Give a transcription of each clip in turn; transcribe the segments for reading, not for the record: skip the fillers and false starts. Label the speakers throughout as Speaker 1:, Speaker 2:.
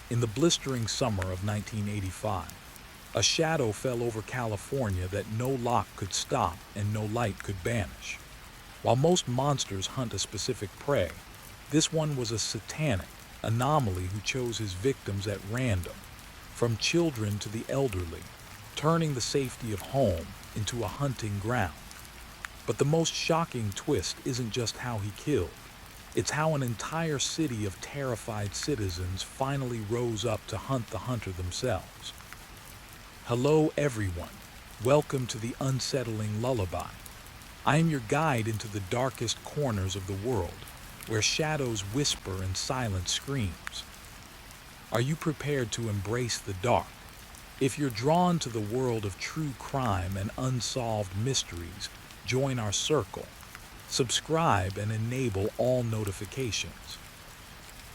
Speaker 1: In the blistering summer of 1985, a shadow fell over California that no lock could stop and no light could banish. While most monsters hunt a specific prey, this one was a satanic anomaly who chose his victims at random, from children to the elderly, turning the safety of home into a hunting ground. But the most shocking twist isn't just how he killed. It's how an entire city of terrified citizens finally rose up to hunt the hunter themselves. Hello everyone, welcome to the unsettling lullaby. I am your guide into the darkest corners of the world, where shadows whisper and silence screams. Are you prepared to embrace the dark? If you're drawn to the world of true crime and unsolved mysteries, join our circle. Subscribe and enable all notifications.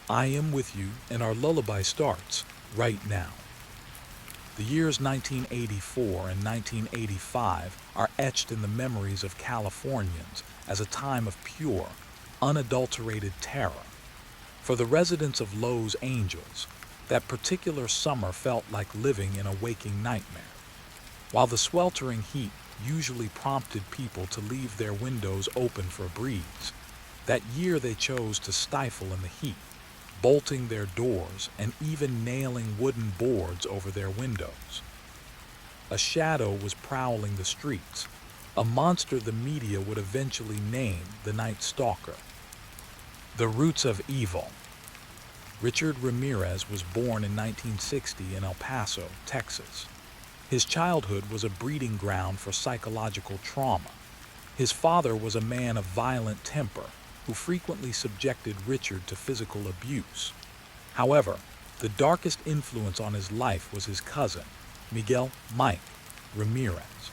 Speaker 1: I am with you, and our lullaby starts right now. The years 1984 and 1985 are etched in the memories of Californians as a time of pure, unadulterated terror. For the residents of Los Angeles, that particular summer felt like living in a waking nightmare. While the sweltering heat usually prompted people to leave their windows open for a breeze, that year they chose to stifle in the heat, bolting their doors and even nailing wooden boards over their windows. A shadow was prowling the streets, a monster the media would eventually name the Night Stalker. The roots of evil. Richard Ramirez was born in 1960 in El Paso, Texas. His childhood was a breeding ground for psychological trauma. His father was a man of violent temper who frequently subjected Richard to physical abuse. However, the darkest influence on his life was his cousin, Miguel "Mike" Ramirez.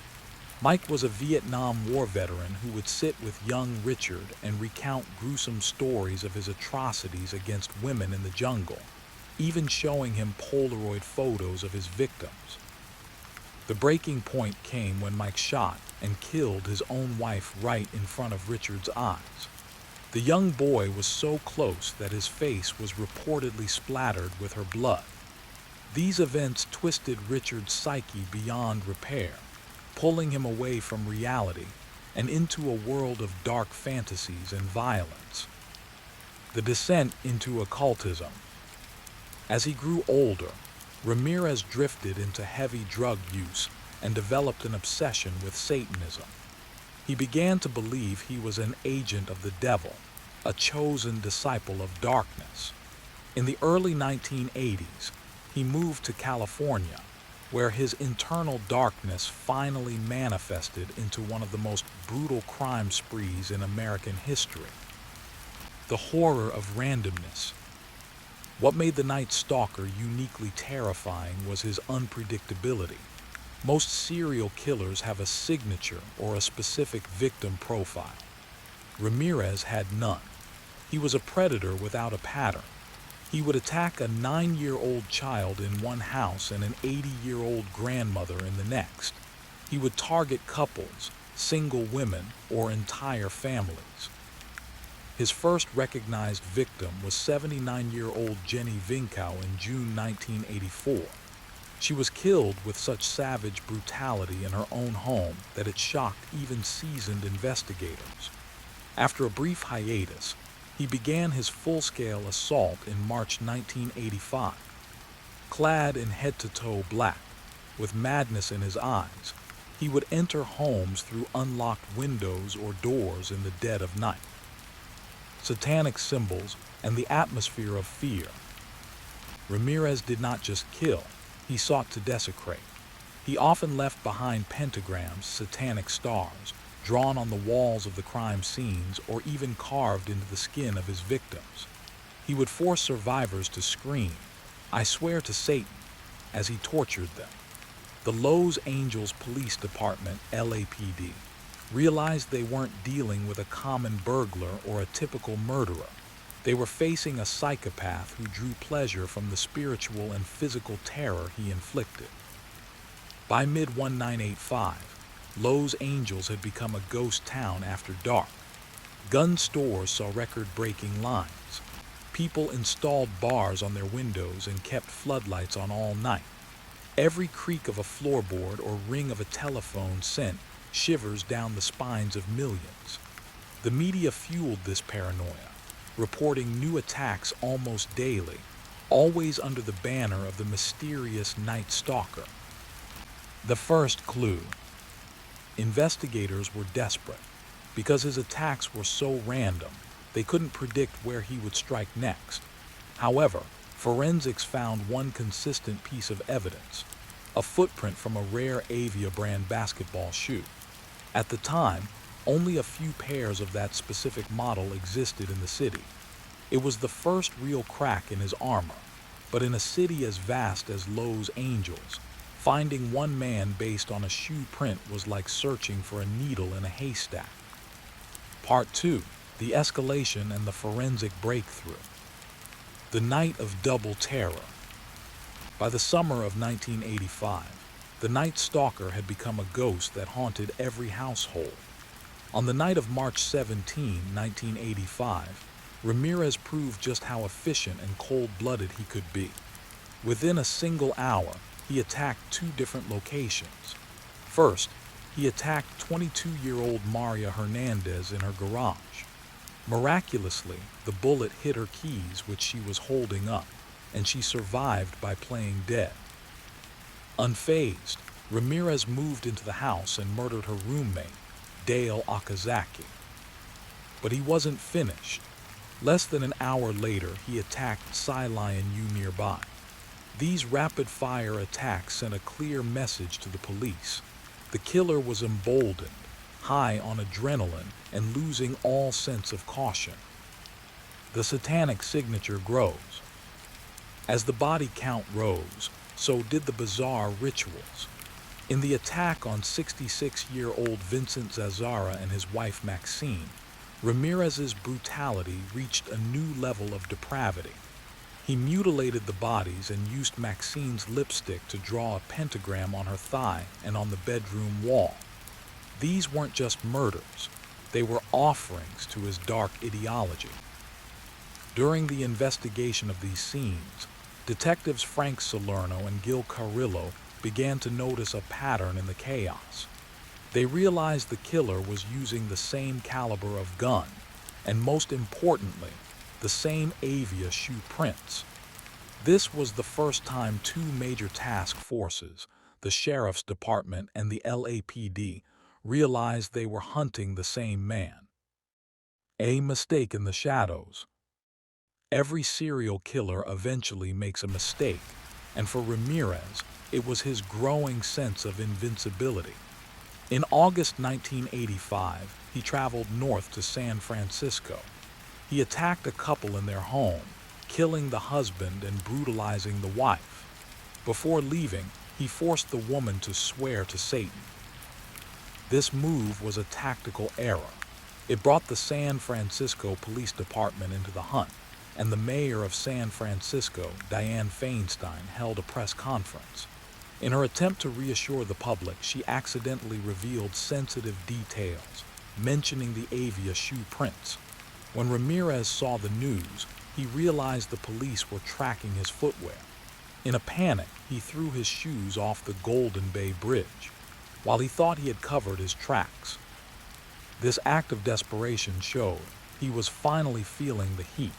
Speaker 1: Mike was a Vietnam War veteran who would sit with young Richard and recount gruesome stories of his atrocities against women in the jungle, even showing him Polaroid photos of his victims. The breaking point came when Mike shot and killed his own wife right in front of Richard's eyes. The young boy was so close that his face was reportedly splattered with her blood. These events twisted Richard's psyche beyond repair, pulling him away from reality and into a world of dark fantasies and violence. The descent into occultism. As he grew older, Ramirez drifted into heavy drug use and developed an obsession with Satanism. He began to believe he was an agent of the devil, a chosen disciple of darkness. In the early 1980s, he moved to California, where his internal darkness finally manifested into one of the most brutal crime sprees in American history. The horror of randomness. What made the Night Stalker uniquely terrifying was his unpredictability. Most serial killers have a signature or a specific victim profile. Ramirez had none. He was a predator without a pattern. He would attack a 9-year-old child in one house and an 80-year-old grandmother in the next. He would target couples, single women, or entire families. His first recognized victim was 79-year-old Jenny Vincow in June 1984. She was killed with such savage brutality in her own home that it shocked even seasoned investigators. After a brief hiatus, he began his full-scale assault in March 1985. Clad in head-to-toe black, with madness in his eyes, he would enter homes through unlocked windows or doors in the dead of night. Satanic symbols and the atmosphere of fear. Ramirez did not just kill, he sought to desecrate. He often left behind pentagrams, satanic stars, drawn on the walls of the crime scenes or even carved into the skin of his victims. He would force survivors to scream, "I swear to Satan," as he tortured them. The Los Angeles Police Department, LAPD, realized they weren't dealing with a common burglar or a typical murderer. They were facing a psychopath who drew pleasure from the spiritual and physical terror he inflicted. By mid-1985, Los Angeles had become a ghost town after dark. Gun stores saw record-breaking lines. People installed bars on their windows and kept floodlights on all night. Every creak of a floorboard or ring of a telephone sent shivers down the spines of millions. The media fueled this paranoia, reporting new attacks almost daily, always under the banner of the mysterious Night Stalker. The first clue. Investigators were desperate. Because his attacks were so random, they couldn't predict where he would strike next. However, forensics found one consistent piece of evidence: a footprint from a rare Avia brand basketball shoe. At the time, only a few pairs of that specific model existed in the city. It was the first real crack in his armor, but in a city as vast as Los Angeles, finding one man based on a shoe print was like searching for a needle in a haystack. Part 2. The escalation and the forensic breakthrough. The night of double terror. By the summer of 1985, the Night Stalker had become a ghost that haunted every household. On the night of March 17, 1985, Ramirez proved just how efficient and cold-blooded he could be. Within a single hour, he attacked 2 different locations. First, he attacked 22-year-old Maria Hernandez in her garage. Miraculously, the bullet hit her keys, which she was holding up, and she survived by playing dead. Unfazed, Ramirez moved into the house and murdered her roommate, Dale Okazaki. But he wasn't finished. Less than an hour later, he attacked Cy Lion U nearby. These rapid-fire attacks sent a clear message to the police. The killer was emboldened, high on adrenaline, and losing all sense of caution. The satanic signature grows. As the body count rose, so did the bizarre rituals. In the attack on 66-year-old Vincent Zazzara and his wife Maxine, Ramirez's brutality reached a new level of depravity. He mutilated the bodies and used Maxine's lipstick to draw a pentagram on her thigh and on the bedroom wall. These weren't just murders, they were offerings to his dark ideology. During the investigation of these scenes, detectives Frank Salerno and Gil Carrillo began to notice a pattern in the chaos. They realized the killer was using the same caliber of gun, and most importantly, the same Avia shoe prints. This was the first time 2 major task forces, the Sheriff's Department and the LAPD, realized they were hunting the same man. A mistake in the shadows. Every serial killer eventually makes a mistake, and for Ramirez, it was his growing sense of invincibility. In August 1985, he traveled north to San Francisco. He attacked a couple in their home, killing the husband and brutalizing the wife. Before leaving, he forced the woman to swear to Satan. This move was a tactical error. It brought the San Francisco Police Department into the hunt, and the mayor of San Francisco, Dianne Feinstein, held a press conference. In her attempt to reassure the public, she accidentally revealed sensitive details, mentioning the Avia shoe prints. When Ramirez saw the news, he realized the police were tracking his footwear. In a panic, he threw his shoes off the Golden Bay Bridge, while he thought he had covered his tracks. This act of desperation showed he was finally feeling the heat.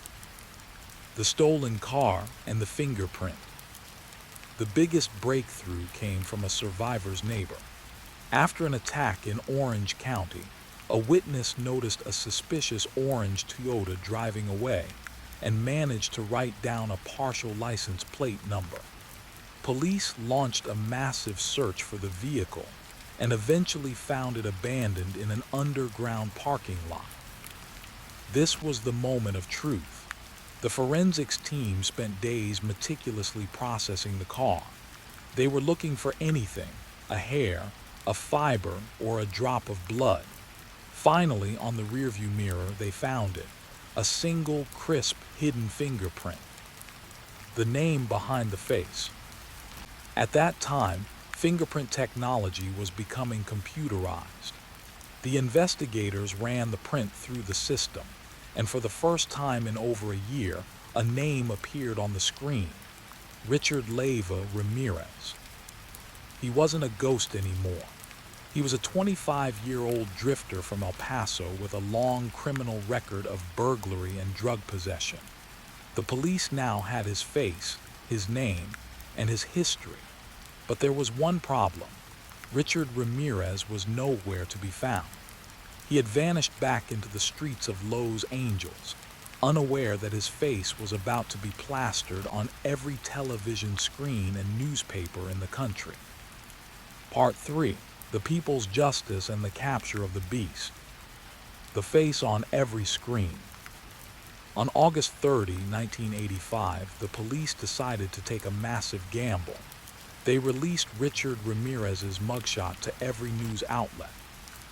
Speaker 1: The stolen car and the fingerprint. The biggest breakthrough came from a survivor's neighbor. After an attack in Orange County, a witness noticed a suspicious orange Toyota driving away and managed to write down a partial license plate number. Police launched a massive search for the vehicle and eventually found it abandoned in an underground parking lot. This was the moment of truth. The forensics team spent days meticulously processing the car. They were looking for anything, a hair, a fiber, or a drop of blood. Finally, on the rearview mirror, they found it, a single, crisp, hidden fingerprint. The name behind the face. At that time, fingerprint technology was becoming computerized. The investigators ran the print through the system, and for the first time in over a year, a name appeared on the screen: Richard Leyva Ramirez. He wasn't a ghost anymore. He was a 25-year-old drifter from El Paso with a long criminal record of burglary and drug possession. The police now had his face, his name, and his history. But there was one problem. Richard Ramirez was nowhere to be found. He had vanished back into the streets of Los Angeles, unaware that his face was about to be plastered on every television screen and newspaper in the country. Part 3. The People's Justice and the Capture of the Beast. The face on every screen. On August 30, 1985, the police decided to take a massive gamble. They released Richard Ramirez's mugshot to every news outlet.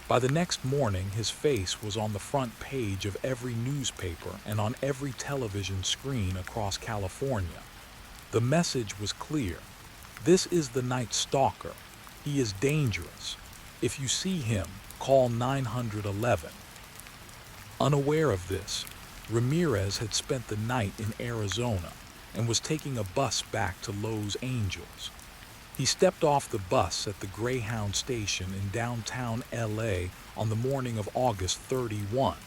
Speaker 1: By the next morning, his face was on the front page of every newspaper and on every television screen across California. The message was clear. This is the Night Stalker. He is dangerous. If you see him, call 911. Unaware of this, Ramirez had spent the night in Arizona and was taking a bus back to Los Angeles. He stepped off the bus at the Greyhound station in downtown LA on the morning of August 31,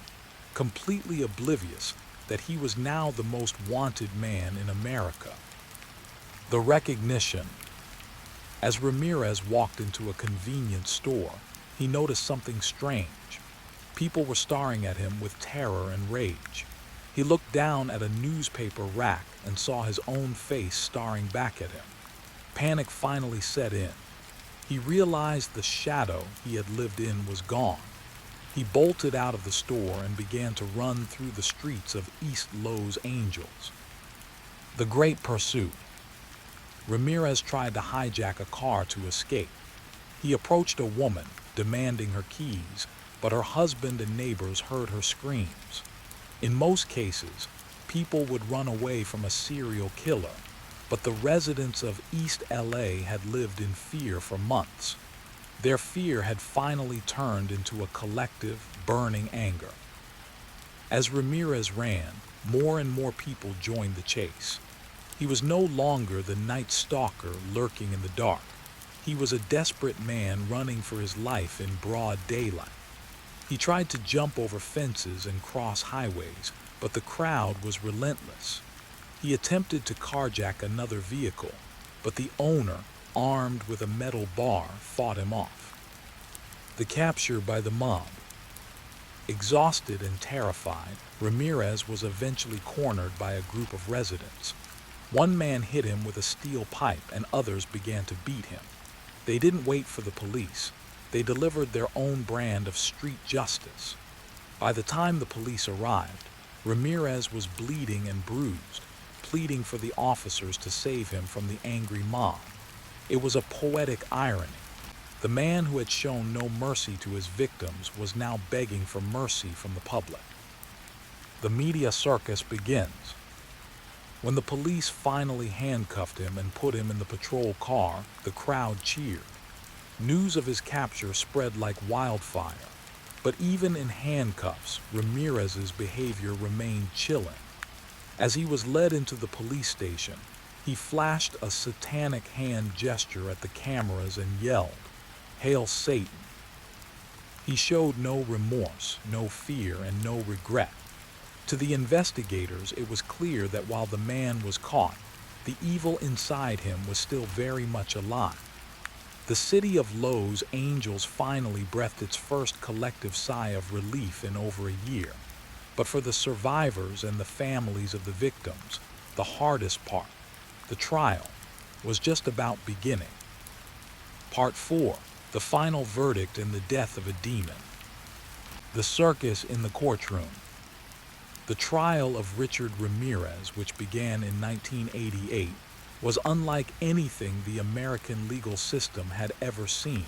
Speaker 1: completely oblivious that he was now the most wanted man in America. The recognition. As Ramirez walked into a convenience store, he noticed something strange. People were staring at him with terror and rage. He looked down at a newspaper rack and saw his own face staring back at him. Panic finally set in. He realized the shadow he had lived in was gone. He bolted out of the store and began to run through the streets of East Los Angeles. The Great Pursuit. Ramirez tried to hijack a car to escape. He approached a woman, demanding her keys, but her husband and neighbors heard her screams. In most cases, people would run away from a serial killer, but the residents of East LA had lived in fear for months. Their fear had finally turned into a collective, burning anger. As Ramirez ran, more and more people joined the chase. He was no longer the night stalker lurking in the dark. He was a desperate man running for his life in broad daylight. He tried to jump over fences and cross highways, but the crowd was relentless. He attempted to carjack another vehicle, but the owner, armed with a metal bar, fought him off. The capture by the mob. Exhausted and terrified, Ramirez was eventually cornered by a group of residents. One man hit him with a steel pipe and others began to beat him. They didn't wait for the police. They delivered their own brand of street justice. By the time the police arrived, Ramirez was bleeding and bruised, pleading for the officers to save him from the angry mob. It was a poetic irony. The man who had shown no mercy to his victims was now begging for mercy from the public. The media circus begins. When the police finally handcuffed him and put him in the patrol car, the crowd cheered. News of his capture spread like wildfire, but even in handcuffs, Ramirez's behavior remained chilling. As he was led into the police station, he flashed a satanic hand gesture at the cameras and yelled, "Hail Satan." He showed no remorse, no fear, and no regret. To the investigators, it was clear that while the man was caught, the evil inside him was still very much alive. The city of Los Angeles finally breathed its first collective sigh of relief in over a year. But for the survivors and the families of the victims, the hardest part, the trial, was just about beginning. Part 4. The final verdict and the death of a demon. The circus in the courtroom. The trial of Richard Ramirez, which began in 1988, was unlike anything the American legal system had ever seen.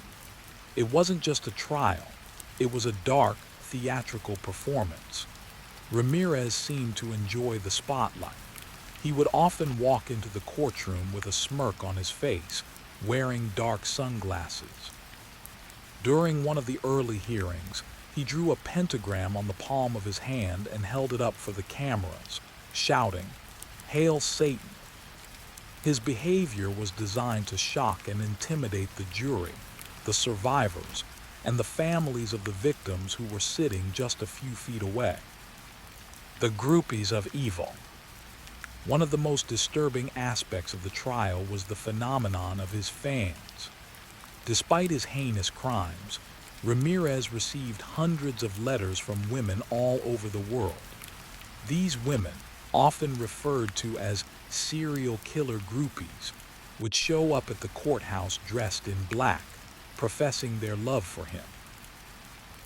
Speaker 1: It wasn't just a trial, it was a dark, theatrical performance. Ramirez seemed to enjoy the spotlight. He would often walk into the courtroom with a smirk on his face, wearing dark sunglasses. During one of the early hearings, he drew a pentagram on the palm of his hand and held it up for the cameras, shouting, "Hail Satan." His behavior was designed to shock and intimidate the jury, the survivors, and the families of the victims who were sitting just a few feet away. The groupies of evil. One of the most disturbing aspects of the trial was the phenomenon of his fans. Despite his heinous crimes, Ramirez received hundreds of letters from women all over the world. These women, often referred to as serial killer groupies, would show up at the courthouse dressed in black, professing their love for him.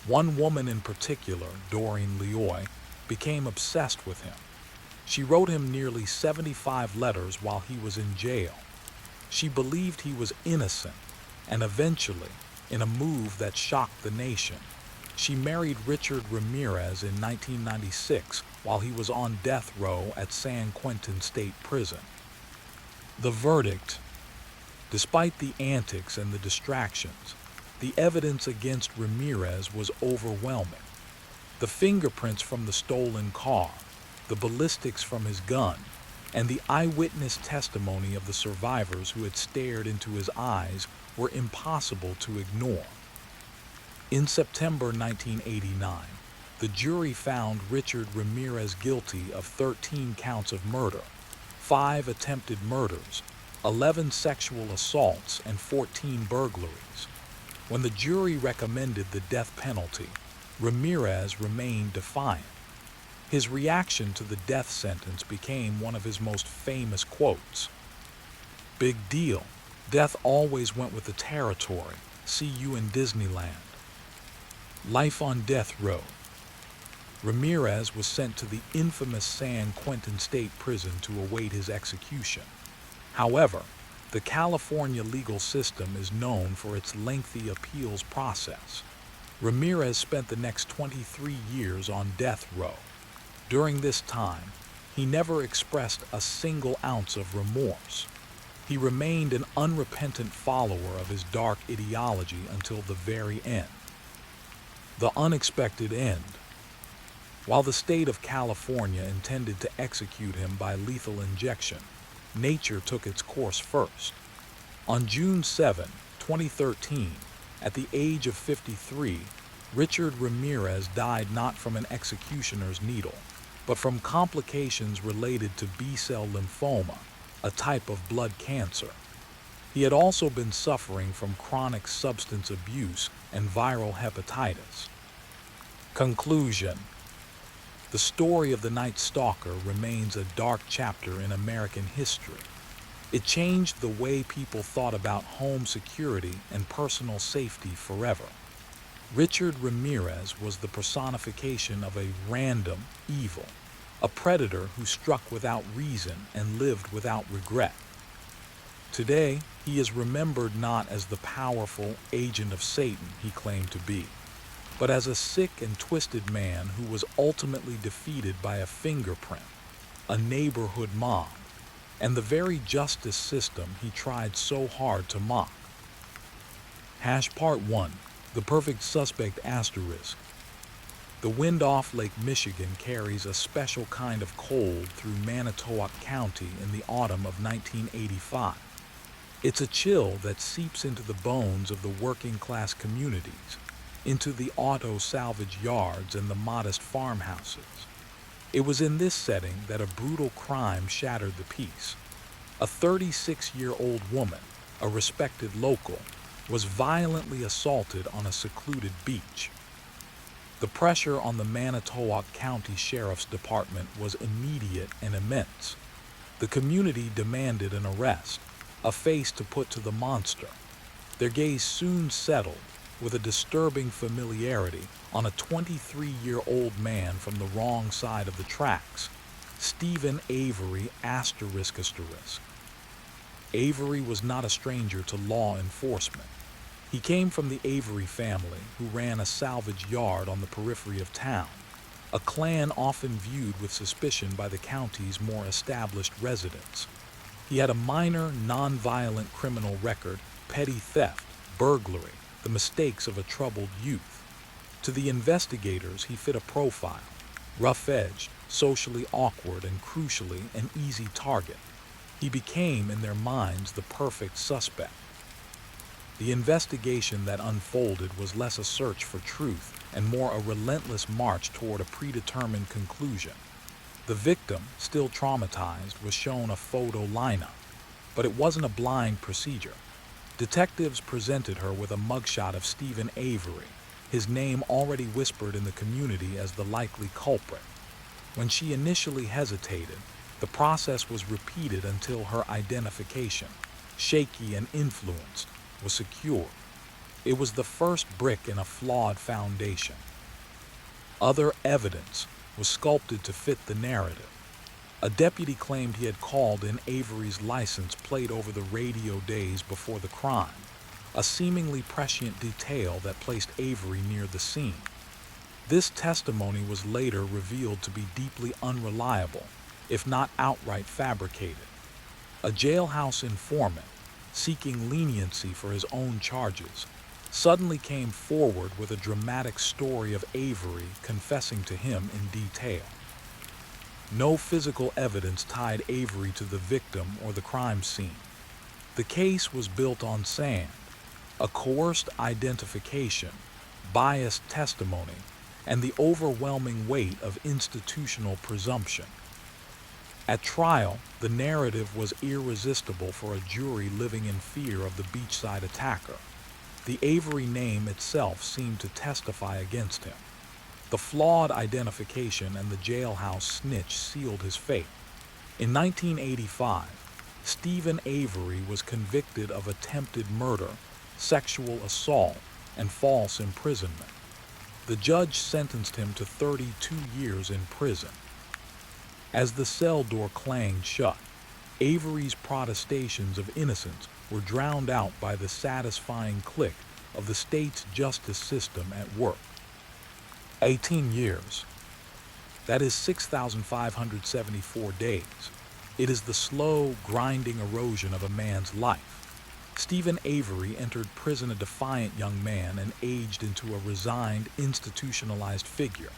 Speaker 1: One woman in particular, Doreen Leoy, became obsessed with him. She wrote him nearly 75 letters while he was in jail. She believed he was innocent, and eventually, in a move that shocked the nation, she married Richard Ramirez in 1996 while he was on death row at San Quentin State Prison. The verdict. Despite the antics and the distractions, the evidence against Ramirez was overwhelming. The fingerprints from the stolen car, the ballistics from his gun, and the eyewitness testimony of the survivors who had stared into his eyes were impossible to ignore. In September 1989, the jury found Richard Ramirez guilty of 13 counts of murder, 5 attempted murders, 11 sexual assaults, and 14 burglaries. When the jury recommended the death penalty, Ramirez remained defiant. His reaction to the death sentence became one of his most famous quotes. "Big deal. Death always went with the territory. See you in Disneyland." Life on death row. Ramirez was sent to the infamous San Quentin State Prison to await his execution. However, the California legal system is known for its lengthy appeals process. Ramirez spent the next 23 years on death row. During this time, he never expressed a single ounce of remorse. He remained an unrepentant follower of his dark ideology until the very end. The unexpected end. While the state of California intended to execute him by lethal injection, nature took its course first. On June 7, 2013, at the age of 53, Richard Ramirez died not from an executioner's needle, but from complications related to B-cell lymphoma, a type of blood cancer. He had also been suffering from chronic substance abuse and viral hepatitis. Conclusion. The story of the Night Stalker remains a dark chapter in American history. It changed the way people thought about home security and personal safety forever. Richard Ramirez was the personification of a random evil, a predator who struck without reason and lived without regret. Today, he is remembered not as the powerful agent of Satan he claimed to be, but as a sick and twisted man who was ultimately defeated by a fingerprint, a neighborhood mob, and the very justice system he tried so hard to mock. Part 1. The Perfect Suspect Asterisk. The wind off Lake Michigan carries a special kind of cold through Manitowoc County in the autumn of 1985. It's a chill that seeps into the bones of the working-class communities, into the auto salvage yards and the modest farmhouses. It was in this setting that a brutal crime shattered the peace. A 36-year-old woman, a respected local, was violently assaulted on a secluded beach. The pressure on the Manitowoc County Sheriff's Department was immediate and immense. The community demanded an arrest, a face to put to the monster. Their gaze soon settled, with a disturbing familiarity, on a 23-year-old man from the wrong side of the tracks, Stephen Avery ***. Avery was not a stranger to law enforcement. He came from the Avery family, who ran a salvage yard on the periphery of town, a clan often viewed with suspicion by the county's more established residents. He had a minor, non-violent criminal record, petty theft, burglary, the mistakes of a troubled youth. To the investigators, he fit a profile. Rough-edged, socially awkward, and crucially, an easy target, he became, in their minds, the perfect suspect. The investigation that unfolded was less a search for truth and more a relentless march toward a predetermined conclusion. The victim, still traumatized, was shown a photo lineup, but it wasn't a blind procedure. Detectives presented her with a mugshot of Stephen Avery, his name already whispered in the community as the likely culprit. When she initially hesitated, the process was repeated until her identification, shaky and influenced, was secured. It was the first brick in a flawed foundation. Other evidence was sculpted to fit the narrative. A deputy claimed he had called in Avery's license plate over the radio days before the crime, a seemingly prescient detail that placed Avery near the scene. This testimony was later revealed to be deeply unreliable, if not outright fabricated. A jailhouse informant, seeking leniency for his own charges, suddenly came forward with a dramatic story of Avery confessing to him in detail. No physical evidence tied Avery to the victim or the crime scene. The case was built on sand, a coerced identification, biased testimony, and the overwhelming weight of institutional presumption. At trial, the narrative was irresistible for a jury living in fear of the beachside attacker. The Avery name itself seemed to testify against him. The flawed identification and the jailhouse snitch sealed his fate. In 1985, Stephen Avery was convicted of attempted murder, sexual assault, and false imprisonment. The judge sentenced him to 32 years in prison. As the cell door clanged shut, Avery's protestations of innocence were drowned out by the satisfying click of the state's justice system at work. 18 years. That is 6,574 days. It is the slow, grinding erosion of a man's life. Stephen Avery entered prison a defiant young man and aged into a resigned, institutionalized figure.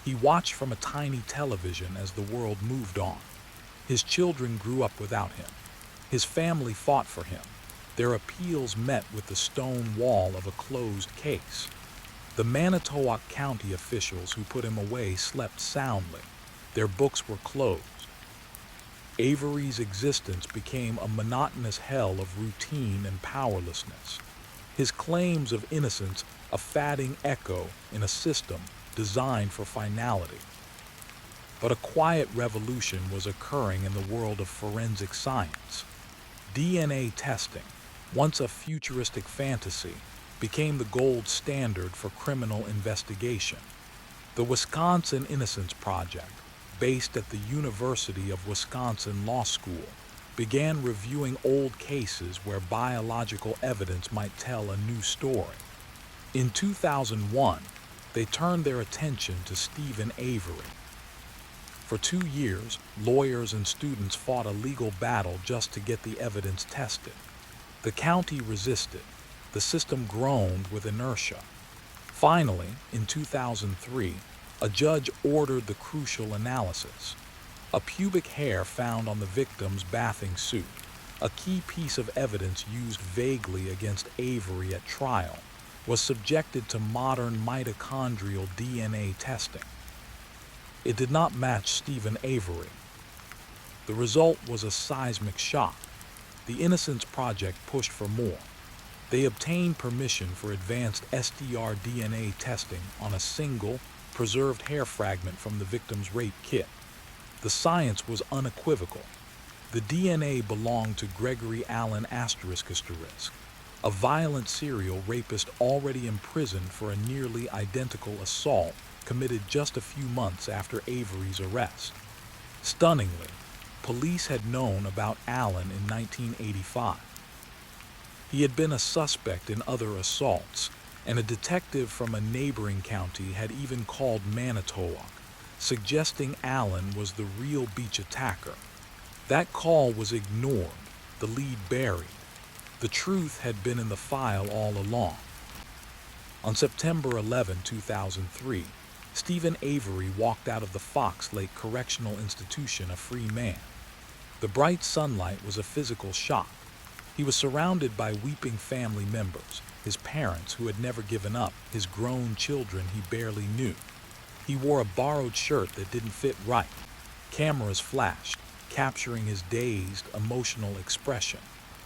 Speaker 1: He watched from a tiny television as the world moved on. His children grew up without him. His family fought for him. Their appeals met with the stone wall of a closed case. The Manitowoc County officials who put him away slept soundly. Their books were closed. Avery's existence became a monotonous hell of routine and powerlessness. His claims of innocence a fading echo in a system designed for finality. But a quiet revolution was occurring in the world of forensic science. DNA testing, once a futuristic fantasy, became the gold standard for criminal investigation. The Wisconsin Innocence Project, based at the University of Wisconsin Law School, began reviewing old cases where biological evidence might tell a new story. In 2001, they turned their attention to Stephen Avery. For 2 years, lawyers and students fought a legal battle just to get the evidence tested. The county resisted. The system groaned with inertia. Finally, in 2003, a judge ordered the crucial analysis. A pubic hair found on the victim's bathing suit, a key piece of evidence used vaguely against Avery at trial, was subjected to modern mitochondrial DNA testing. It did not match Stephen Avery. The result was a seismic shock. The Innocence Project pushed for more. They obtained permission for advanced SDR-DNA testing on a single, preserved hair fragment from the victim's rape kit. The science was unequivocal. The DNA belonged to Gregory Allen ***, a violent serial rapist already imprisoned for a nearly identical assault committed just a few months after Avery's arrest. Stunningly, police had known about Allen in 1985. He had been a suspect in other assaults, and a detective from a neighboring county had even called Manitowoc, suggesting Allen was the real beach attacker. That call was ignored, the lead buried. The truth had been in the file all along. On September 11, 2003, Stephen Avery walked out of the Fox Lake Correctional Institution a free man. The bright sunlight was a physical shock. He was surrounded by weeping family members, his parents who had never given up, his grown children he barely knew. He wore a borrowed shirt that didn't fit right. Cameras flashed, capturing his dazed, emotional expression,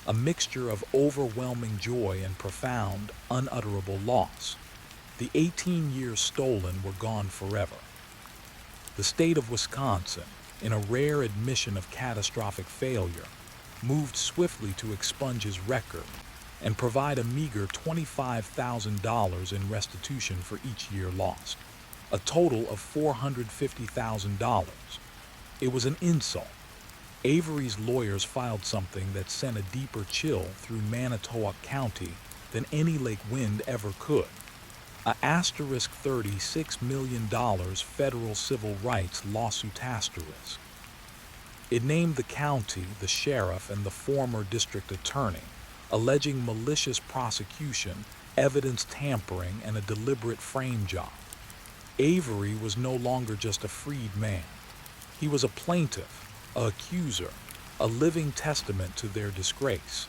Speaker 1: a mixture of overwhelming joy and profound, unutterable loss. The 18 years stolen were gone forever. The state of Wisconsin, in a rare admission of catastrophic failure, moved swiftly to expunge his record and provide a meager $25,000 in restitution for each year lost, a total of $450,000. It was an insult. Avery's lawyers filed something that sent a deeper chill through Manitowoc County than any lake wind ever could. A $36 million federal civil rights lawsuit asterisk. It named the county, the sheriff, and the former district attorney, alleging malicious prosecution, evidence tampering, and a deliberate frame job. Avery was no longer just a freed man. He was a plaintiff, an accuser, a living testament to their disgrace.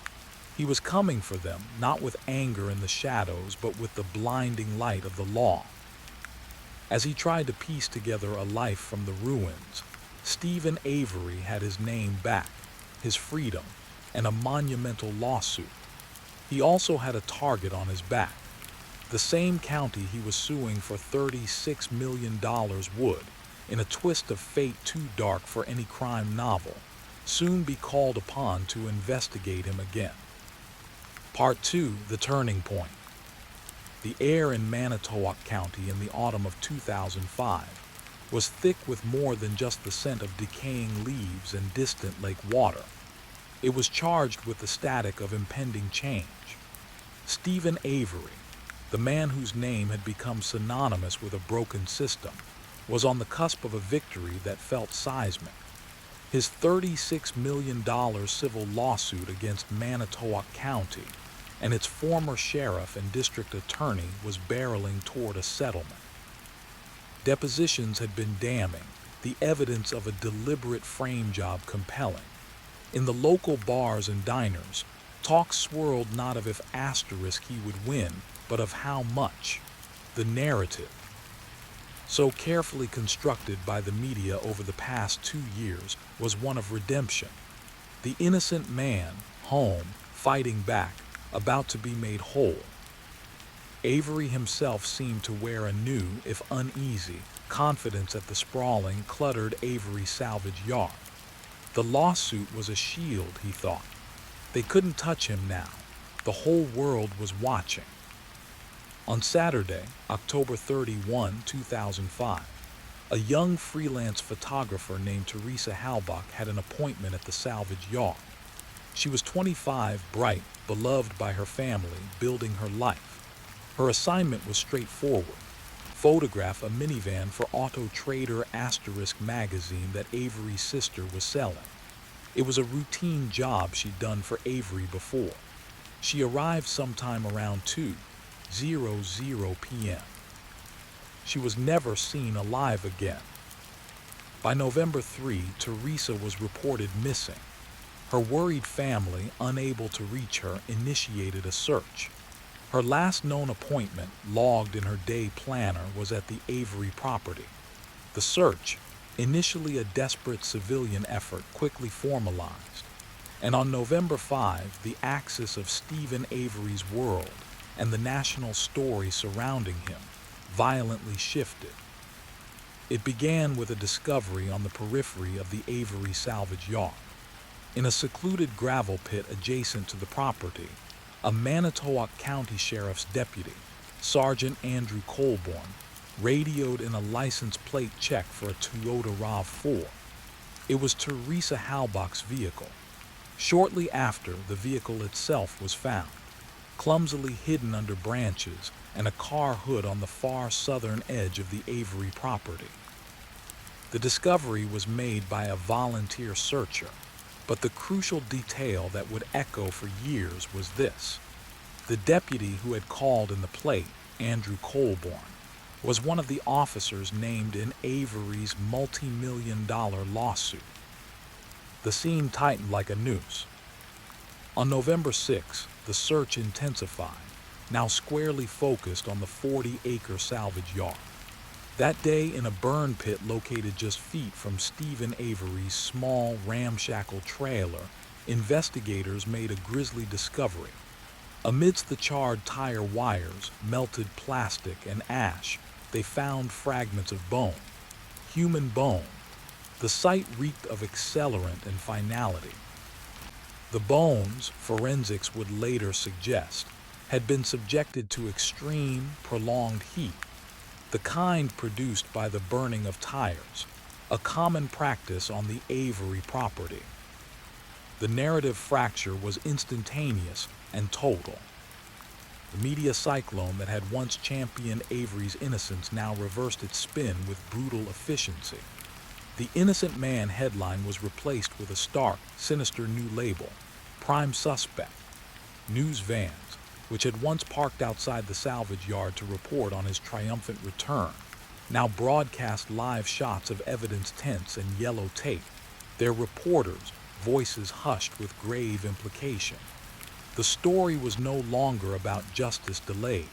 Speaker 1: He was coming for them, not with anger in the shadows, but with the blinding light of the law. As he tried to piece together a life from the ruins, Stephen Avery had his name back, his freedom, and a monumental lawsuit. He also had a target on his back. The same county he was suing for $36 million would, in a twist of fate too dark for any crime novel, soon be called upon to investigate him again. Part 2, The Turning Point. The air in Manitowoc County in the autumn of 2005 was thick with more than just the scent of decaying leaves and distant lake water. It was charged with the static of impending change. Stephen Avery, the man whose name had become synonymous with a broken system, was on the cusp of a victory that felt seismic. His $36 million civil lawsuit against Manitowoc County and its former sheriff and district attorney was barreling toward a settlement. Depositions had been damning, the evidence of a deliberate frame job compelling. In the local bars and diners, talk swirled not of if he would win, but of how much. The narrative, so carefully constructed by the media over the past 2 years, was one of redemption. The innocent man, home, fighting back, about to be made whole. Avery himself seemed to wear a new, if uneasy, confidence at the sprawling, cluttered Avery salvage yard. The lawsuit was a shield, he thought. They couldn't touch him now. The whole world was watching. On Saturday, October 31, 2005, a young freelance photographer named Teresa Halbach had an appointment at the salvage yard. She was 25, bright, beloved by her family, building her life. Her assignment was straightforward: photograph a minivan for Auto Trader * magazine that Avery's sister was selling. It was a routine job she'd done for Avery before. She arrived sometime around 2:00 p.m. She was never seen alive again. By November 3, Teresa was reported missing. Her worried family, unable to reach her, initiated a search. Her last known appointment, logged in her day planner, was at the Avery property. The search, initially a desperate civilian effort, quickly formalized. And on November 5, the axis of Stephen Avery's world and the national story surrounding him violently shifted. It began with a discovery on the periphery of the Avery salvage yard. In a secluded gravel pit adjacent to the property, a Manitowoc County Sheriff's deputy, Sergeant Andrew Colborn, radioed in a license plate check for a Toyota RAV4. It was Teresa Halbach's vehicle. Shortly after, the vehicle itself was found, clumsily hidden under branches and a car hood on the far southern edge of the Avery property. The discovery was made by a volunteer searcher, but the crucial detail that would echo for years was this: the deputy who had called in the plate, Andrew Colborn, was one of the officers named in Avery's multi-million-dollar lawsuit. The scene tightened like a noose. On November 6, the search intensified, now squarely focused on the 40-acre salvage yard. That day, in a burn pit located just feet from Stephen Avery's small, ramshackle trailer, investigators made a grisly discovery. Amidst the charred tire wires, melted plastic, and ash, they found fragments of bone. Human bone. The site reeked of accelerant and finality. The bones, forensics would later suggest, had been subjected to extreme, prolonged heat, the kind produced by the burning of tires, a common practice on the Avery property. The narrative fracture was instantaneous and total. The media cyclone that had once championed Avery's innocence now reversed its spin with brutal efficiency. The innocent man headline was replaced with a stark, sinister new label, Prime Suspect. News vans, which had once parked outside the salvage yard to report on his triumphant return, now broadcast live shots of evidence tents and yellow tape, their reporters' voices hushed with grave implication. The story was no longer about justice delayed.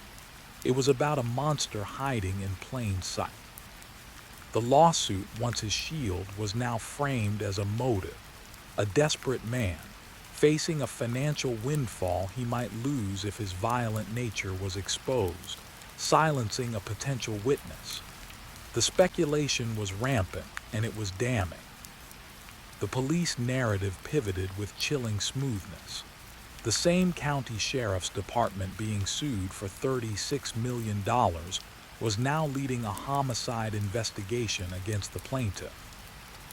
Speaker 1: It was about a monster hiding in plain sight. The lawsuit, once his shield, was now framed as a motive, a desperate man, facing a financial windfall he might lose if his violent nature was exposed, silencing a potential witness. The speculation was rampant, and it was damning. The police narrative pivoted with chilling smoothness. The same county sheriff's department being sued for $36 million was now leading a homicide investigation against the plaintiff.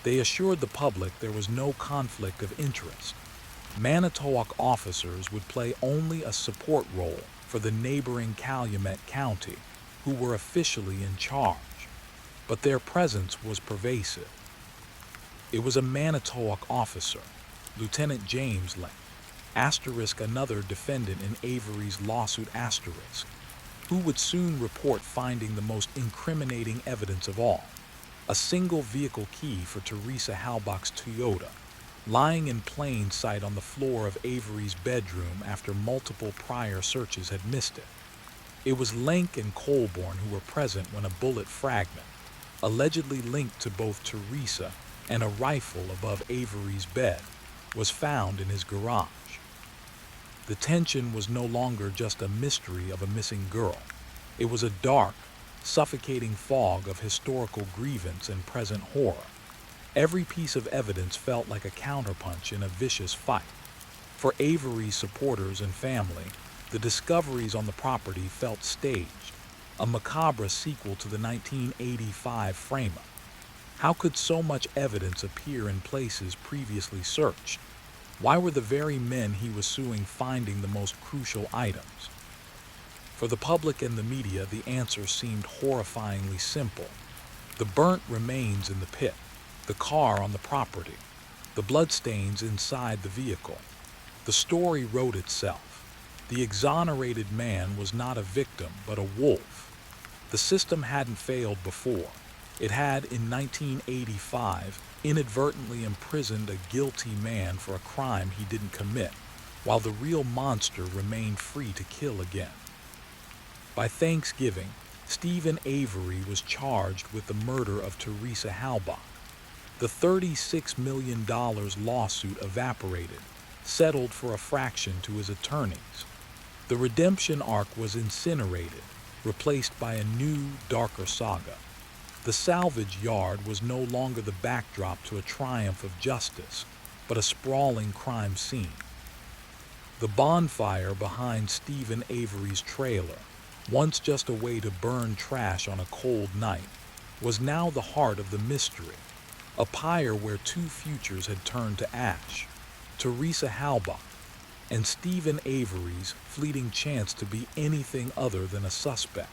Speaker 1: They assured the public there was no conflict of interest. Manitowoc officers would play only a support role for the neighboring Calumet County, who were officially in charge, but their presence was pervasive. It was a Manitowoc officer, Lieutenant James Lane, another defendant in Avery's lawsuit, who would soon report finding the most incriminating evidence of all, a single vehicle key for Teresa Halbach's Toyota, lying in plain sight on the floor of Avery's bedroom after multiple prior searches had missed it. It was Link and Colborne who were present when a bullet fragment, allegedly linked to both Teresa and a rifle above Avery's bed, was found in his garage. The tension was no longer just a mystery of a missing girl. It was a dark, suffocating fog of historical grievance and present horror. Every piece of evidence felt like a counterpunch in a vicious fight. For Avery's supporters and family, the discoveries on the property felt staged, a macabre sequel to the 1985 frame-up. How could so much evidence appear in places previously searched? Why were the very men he was suing finding the most crucial items? For the public and the media, the answer seemed horrifyingly simple. The burnt remains in the pit, the car on the property, the bloodstains inside the vehicle. The story wrote itself. The exonerated man was not a victim, but a wolf. The system hadn't failed before. It had, in 1985, inadvertently imprisoned a guilty man for a crime he didn't commit, while the real monster remained free to kill again. By Thanksgiving, Stephen Avery was charged with the murder of Teresa Halbach. The $36 million lawsuit evaporated, settled for a fraction to his attorneys. The redemption arc was incinerated, replaced by a new, darker saga. The salvage yard was no longer the backdrop to a triumph of justice, but a sprawling crime scene. The bonfire behind Stephen Avery's trailer, once just a way to burn trash on a cold night, was now the heart of the mystery, a pyre where two futures had turned to ash, Teresa Halbach and Stephen Avery's fleeting chance to be anything other than a suspect.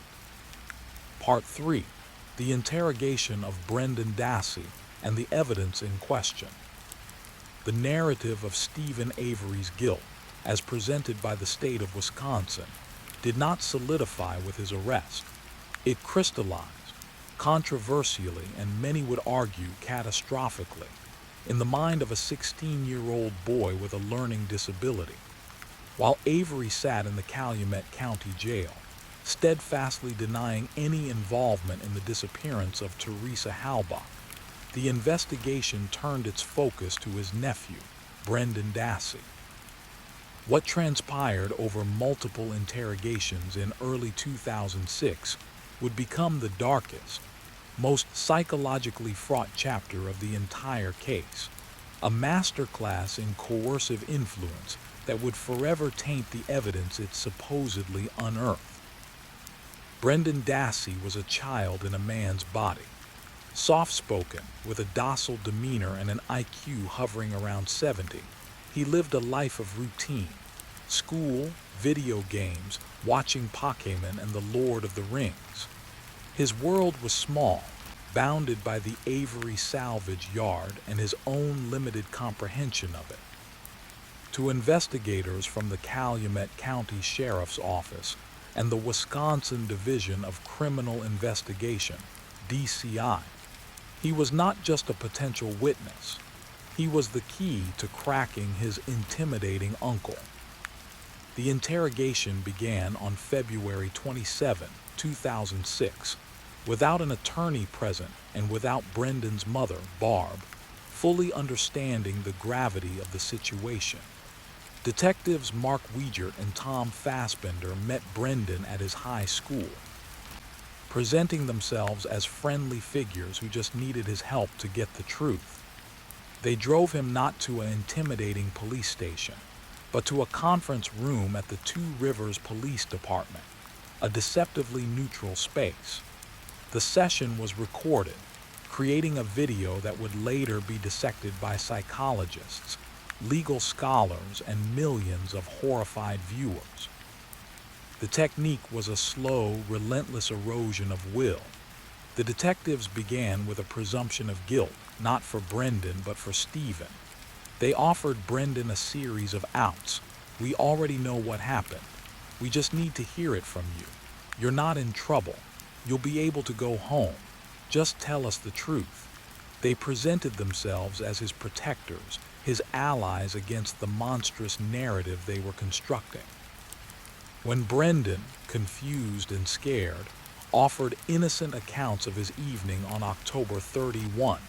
Speaker 1: Part 3. The interrogation of Brendan Dassey and the evidence in question. The narrative of Stephen Avery's guilt, as presented by the state of Wisconsin, did not solidify with his arrest. It crystallized, controversially and many would argue catastrophically, in the mind of a 16-year-old boy with a learning disability. While Avery sat in the Calumet County Jail, steadfastly denying any involvement in the disappearance of Teresa Halbach, the investigation turned its focus to his nephew, Brendan Dassey. What transpired over multiple interrogations in early 2006 would become the darkest, most psychologically fraught chapter of the entire case, a masterclass in coercive influence that would forever taint the evidence it supposedly unearthed. Brendan Dassey was a child in a man's body. Soft-spoken, with a docile demeanor and an IQ hovering around 70, he lived a life of routine: school, video games, watching Pokémon and the Lord of the Rings. His world was small, bounded by the Avery salvage yard and his own limited comprehension of it. To investigators from the Calumet County Sheriff's Office and the Wisconsin Division of Criminal Investigation, DCI, he was not just a potential witness. He was the key to cracking his intimidating uncle. The interrogation began on February 27, 2006, without an attorney present and without Brendan's mother, Barb, fully understanding the gravity of the situation. Detectives Mark Wiegert and Tom Fassbender met Brendan at his high school, presenting themselves as friendly figures who just needed his help to get the truth. They drove him not to an intimidating police station, but to a conference room at the Two Rivers Police Department, a deceptively neutral space. The session was recorded, creating a video that would later be dissected by psychologists, legal scholars, and millions of horrified viewers. The technique was a slow, relentless erosion of will. The detectives began with a presumption of guilt, not for Brendan but for Stephen. They offered Brendan a series of outs. "We already know what happened. We just need to hear it from you. You're not in trouble. You'll be able to go home. Just tell us the truth." They presented themselves as his protectors, his allies against the monstrous narrative they were constructing. When Brendan, confused and scared, offered innocent accounts of his evening on October 31,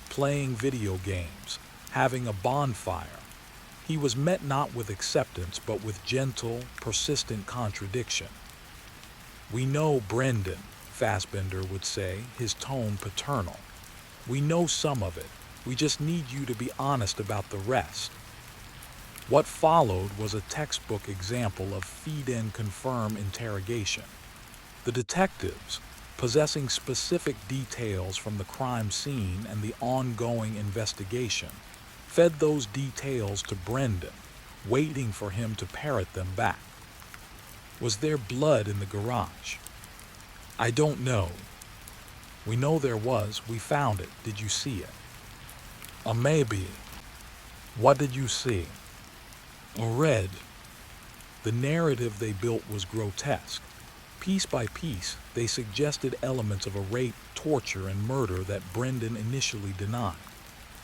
Speaker 1: playing video games, having a bonfire, he was met not with acceptance but with gentle, persistent contradiction. "We know, Brendan," Fassbender would say, his tone paternal. "We know some of it. We just need you to be honest about the rest." What followed was a textbook example of feed-in-confirm interrogation. The detectives, possessing specific details from the crime scene and the ongoing investigation, fed those details to Brendan, waiting for him to parrot them back. "Was there blood in the garage?" "I don't know." "We know there was. We found it. Did you see it?" "Maybe." "What did you see?" "A red." The narrative they built was grotesque. Piece by piece, they suggested elements of a rape, torture, and murder that Brendan initially denied.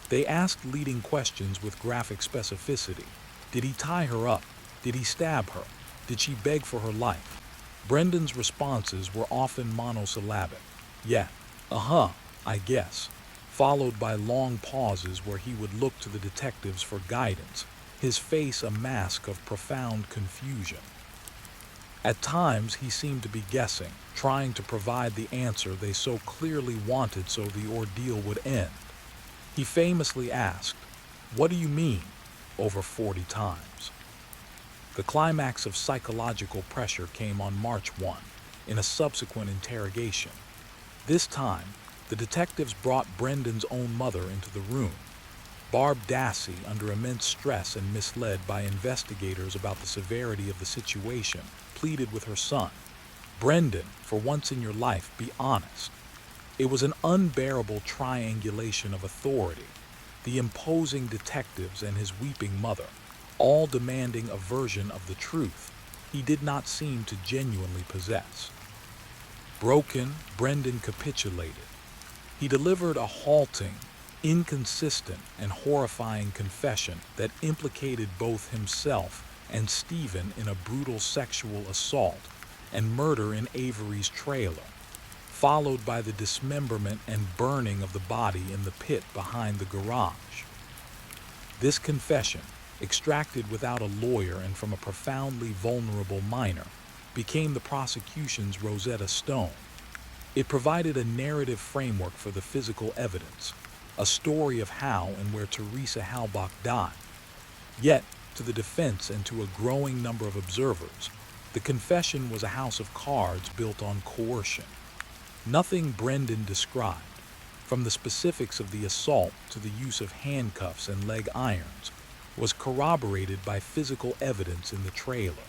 Speaker 1: They asked leading questions with graphic specificity. Did he tie her up? Did he stab her? Did she beg for her life? Brendan's responses were often monosyllabic. "Yeah, I guess," followed by long pauses where he would look to the detectives for guidance, his face a mask of profound confusion. At times he seemed to be guessing, trying to provide the answer they so clearly wanted so the ordeal would end. He famously asked, "What do you mean?" over 40 times. The climax of psychological pressure came on March 1, in a subsequent interrogation. This time, the detectives brought Brendan's own mother into the room. Barb Dassey, under immense stress and misled by investigators about the severity of the situation, pleaded with her son. "Brendan, for once in your life, be honest." It was an unbearable triangulation of authority, the imposing detectives and his weeping mother, all demanding a version of the truth he did not seem to genuinely possess. Broken, Brendan capitulated. He delivered a halting, inconsistent, and horrifying confession that implicated both himself and Stephen in a brutal sexual assault and murder in Avery's trailer, followed by the dismemberment and burning of the body in the pit behind the garage. This confession, extracted without a lawyer and from a profoundly vulnerable minor, became the prosecution's Rosetta Stone. It provided a narrative framework for the physical evidence, a story of how and where Teresa Halbach died. Yet, to the defense and to a growing number of observers, the confession was a house of cards built on coercion. Nothing Brendan described, from the specifics of the assault to the use of handcuffs and leg irons, was corroborated by physical evidence in the trailer.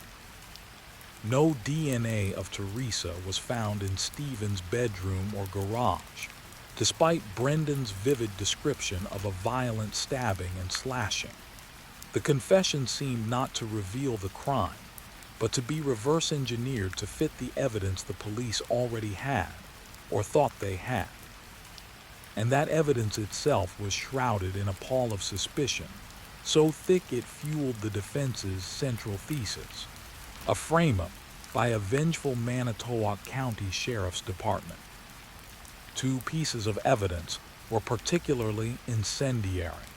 Speaker 1: No DNA of Teresa was found in Stephen's bedroom or garage, despite Brendan's vivid description of a violent stabbing and slashing. The confession seemed not to reveal the crime, but to be reverse engineered to fit the evidence the police already had, or thought they had. And that evidence itself was shrouded in a pall of suspicion, so thick it fueled the defense's central thesis, a frame-up by a vengeful Manitowoc County Sheriff's Department. Two pieces of evidence were particularly incendiary.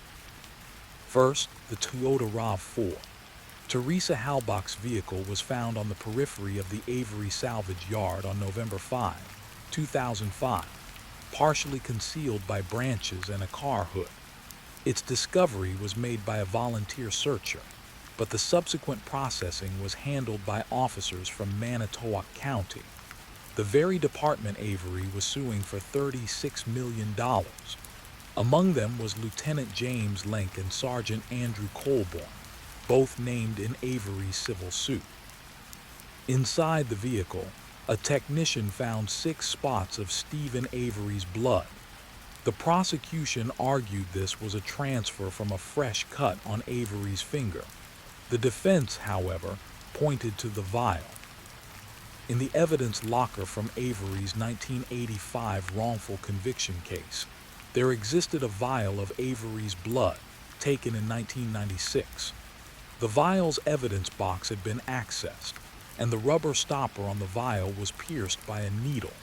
Speaker 1: First, the Toyota RAV4. Teresa Halbach's vehicle was found on the periphery of the Avery salvage yard on November 5, 2005, partially concealed by branches and a car hood. Its discovery was made by a volunteer searcher, but the subsequent processing was handled by officers from Manitowoc County, the very department Avery was suing for $36 million. Among them was Lieutenant James Link and Sergeant Andrew Colborn, both named in Avery's civil suit. Inside the vehicle, a technician found 6 spots of Stephen Avery's blood. The prosecution argued this was a transfer from a fresh cut on Avery's finger. The defense, however, pointed to the vial. In the evidence locker from Avery's 1985 wrongful conviction case, there existed a vial of Avery's blood, taken in 1996. The vial's evidence box had been accessed, and the rubber stopper on the vial was pierced by a needle,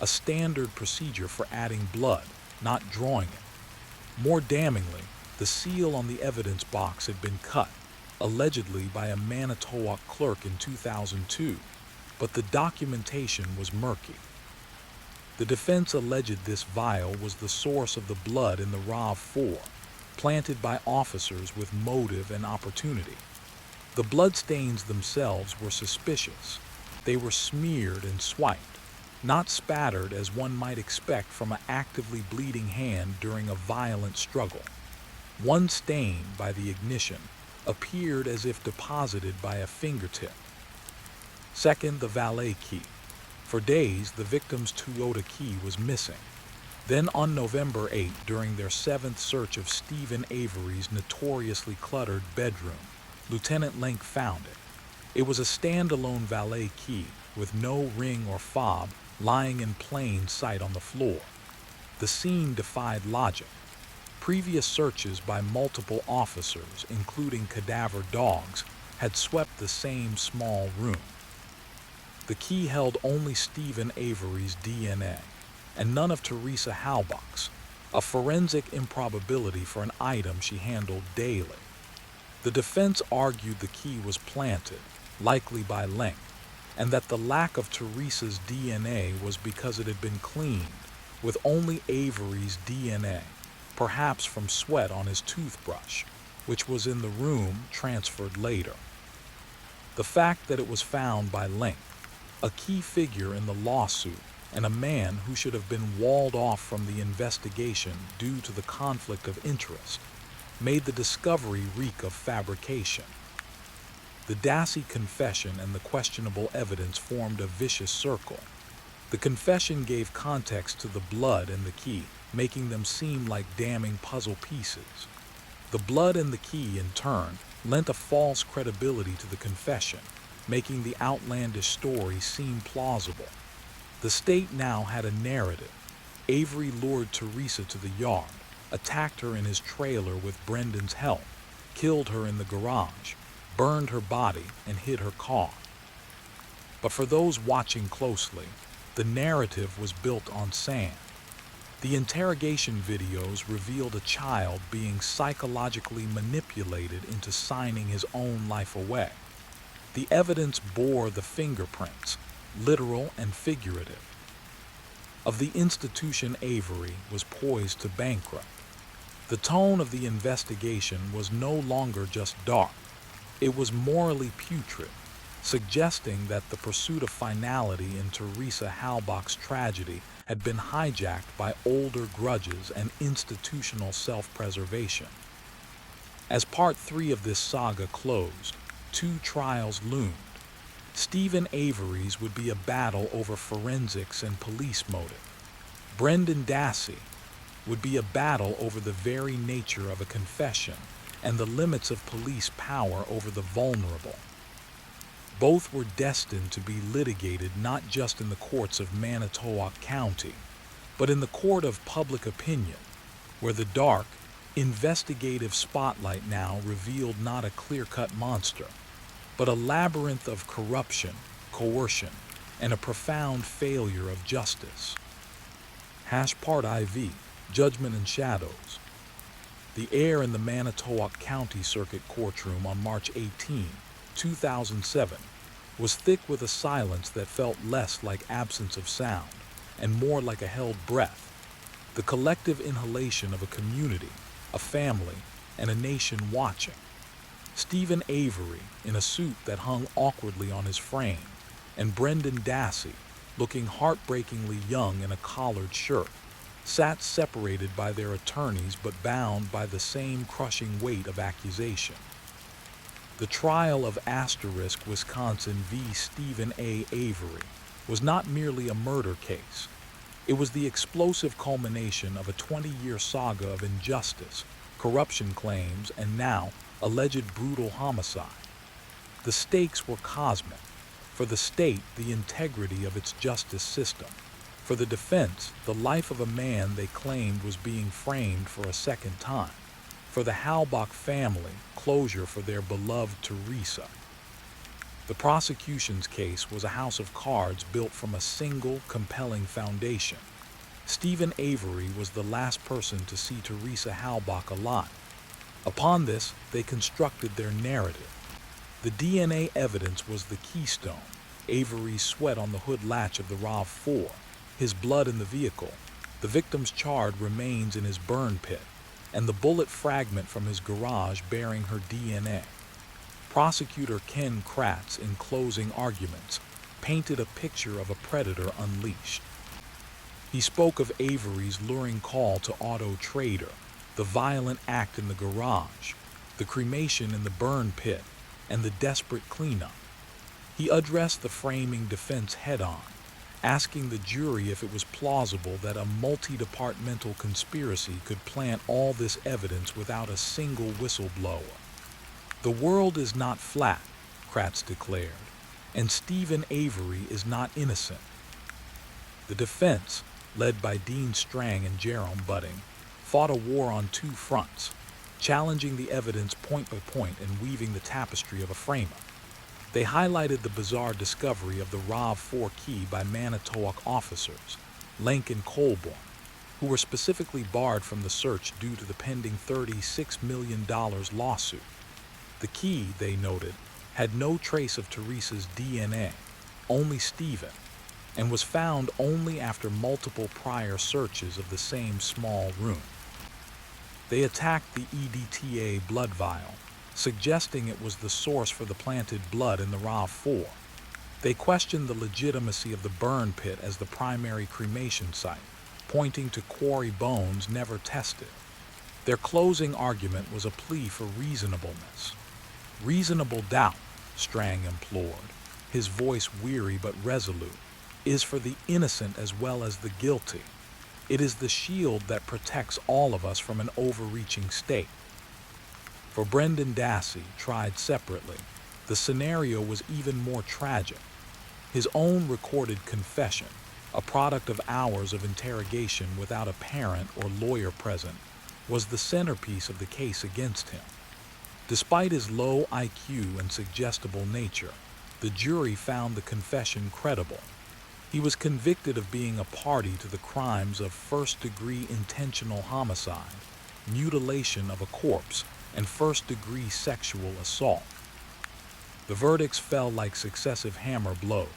Speaker 1: a standard procedure for adding blood, not drawing it. More damningly, the seal on the evidence box had been cut, allegedly by a Manitowoc clerk in 2002, but the documentation was murky. The defense alleged this vial was the source of the blood in the RAV4, planted by officers with motive and opportunity. The bloodstains themselves were suspicious. They were smeared and swiped, not spattered as one might expect from an actively bleeding hand during a violent struggle. One stain, by the ignition, appeared as if deposited by a fingertip. Second, the valet key. For days, the victim's Toyota key was missing. Then on November 8, during their 7th search of Stephen Avery's notoriously cluttered bedroom, Lieutenant Link found it. It was a standalone valet key with no ring or fob, lying in plain sight on the floor. The scene defied logic. Previous searches by multiple officers, including cadaver dogs, had swept the same small room. The key held only Stephen Avery's DNA, and none of Teresa Halbach's, a forensic improbability for an item she handled daily. The defense argued the key was planted, likely by Link, and that the lack of Teresa's DNA was because it had been cleaned, with only Avery's DNA, perhaps from sweat on his toothbrush, which was in the room transferred later. The fact that it was found by Link, a key figure in the lawsuit and a man who should have been walled off from the investigation due to the conflict of interest, made the discovery reek of fabrication. The Dassey confession and the questionable evidence formed a vicious circle. The confession gave context to the blood and the key, making them seem like damning puzzle pieces. The blood and the key, in turn, lent a false credibility to the confession, making the outlandish story seem plausible. The state now had a narrative. Avery lured Teresa to the yard, attacked her in his trailer with Brendan's help, killed her in the garage, burned her body, and hid her car. But for those watching closely, the narrative was built on sand. The interrogation videos revealed a child being psychologically manipulated into signing his own life away. The evidence bore the fingerprints, literal and figurative, of the institution Avery was poised to bankrupt. The tone of the investigation was no longer just dark. It was morally putrid, suggesting that the pursuit of finality in Teresa Halbach's tragedy had been hijacked by older grudges and institutional self-preservation. As Part 3 of this saga closed, two trials loomed. Stephen Avery's would be a battle over forensics and police motive. Brendan Dassey would be a battle over the very nature of a confession and the limits of police power over the vulnerable. Both were destined to be litigated not just in the courts of Manitowoc County, but in the court of public opinion, where the dark, investigative spotlight now revealed not a clear-cut monster, but a labyrinth of corruption, coercion, and a profound failure of justice. Part IV, Judgment and Shadows. The air in the Manitowoc County Circuit courtroom on March 18, 2007, was thick with a silence that felt less like absence of sound and more like a held breath, the collective inhalation of a community, a family, and a nation watching. Stephen Avery, in a suit that hung awkwardly on his frame, and Brendan Dassey, looking heartbreakingly young in a collared shirt, sat separated by their attorneys but bound by the same crushing weight of accusation. The trial of Asterisk, Wisconsin v. Stephen A. Avery was not merely a murder case. It was the explosive culmination of a 20-year saga of injustice, corruption claims, and now alleged brutal homicide. The stakes were cosmic. For the state, the integrity of its justice system. For the defense, the life of a man they claimed was being framed for a second time. For the Halbach family, closure for their beloved Teresa. The prosecution's case was a house of cards built from a single, compelling foundation. Stephen Avery was the last person to see Teresa Halbach alive. Upon this, they constructed their narrative. The DNA evidence was the keystone. Avery's sweat on the hood latch of the RAV4, his blood in the vehicle, the victim's charred remains in his burn pit, and the bullet fragment from his garage bearing her DNA. Prosecutor Ken Kratz, in closing arguments, painted a picture of a predator unleashed. He spoke of Avery's luring call to Auto Trader, the violent act in the garage, the cremation in the burn pit, and the desperate cleanup. He addressed the framing defense head-on, asking the jury if it was plausible that a multi-departmental conspiracy could plant all this evidence without a single whistleblower. The world is not flat, Kratz declared, and Stephen Avery is not innocent. The defense, led by Dean Strang and Jerome Budding, fought a war on two fronts, challenging the evidence point by point and weaving the tapestry of a framer. They highlighted the bizarre discovery of the RAV4 key by Manitowoc officers, Lenk and Colborne, who were specifically barred from the search due to the pending $36 million lawsuit. The key, they noted, had no trace of Teresa's DNA, only Stephen, and was found only after multiple prior searches of the same small room. They attacked the EDTA blood vial, suggesting it was the source for the planted blood in the RAV4. They questioned the legitimacy of the burn pit as the primary cremation site, pointing to quarry bones never tested. Their closing argument was a plea for reasonableness. Reasonable doubt, Strang implored, his voice weary but resolute, is for the innocent as well as the guilty. It is the shield that protects all of us from an overreaching state. For Brendan Dassey, tried separately, the scenario was even more tragic. His own recorded confession, a product of hours of interrogation without a parent or lawyer present, was the centerpiece of the case against him. Despite his low IQ and suggestible nature, the jury found the confession credible. He was convicted of being a party to the crimes of first-degree intentional homicide, mutilation of a corpse, and first-degree sexual assault. The verdicts fell like successive hammer blows.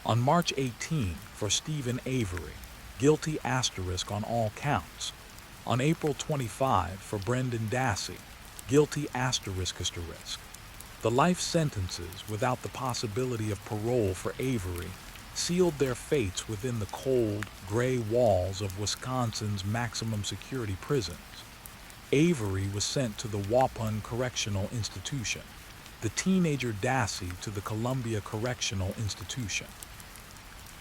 Speaker 1: On March 18, for Stephen Avery, guilty asterisk on all counts. On April 25, for Brendan Dassey, guilty asterisk asterisk. The life sentences, without the possibility of parole for Avery, sealed their fates within the cold, gray walls of Wisconsin's maximum security prisons. Avery was sent to the Waupun Correctional Institution, the teenager Dassey to the Columbia Correctional Institution.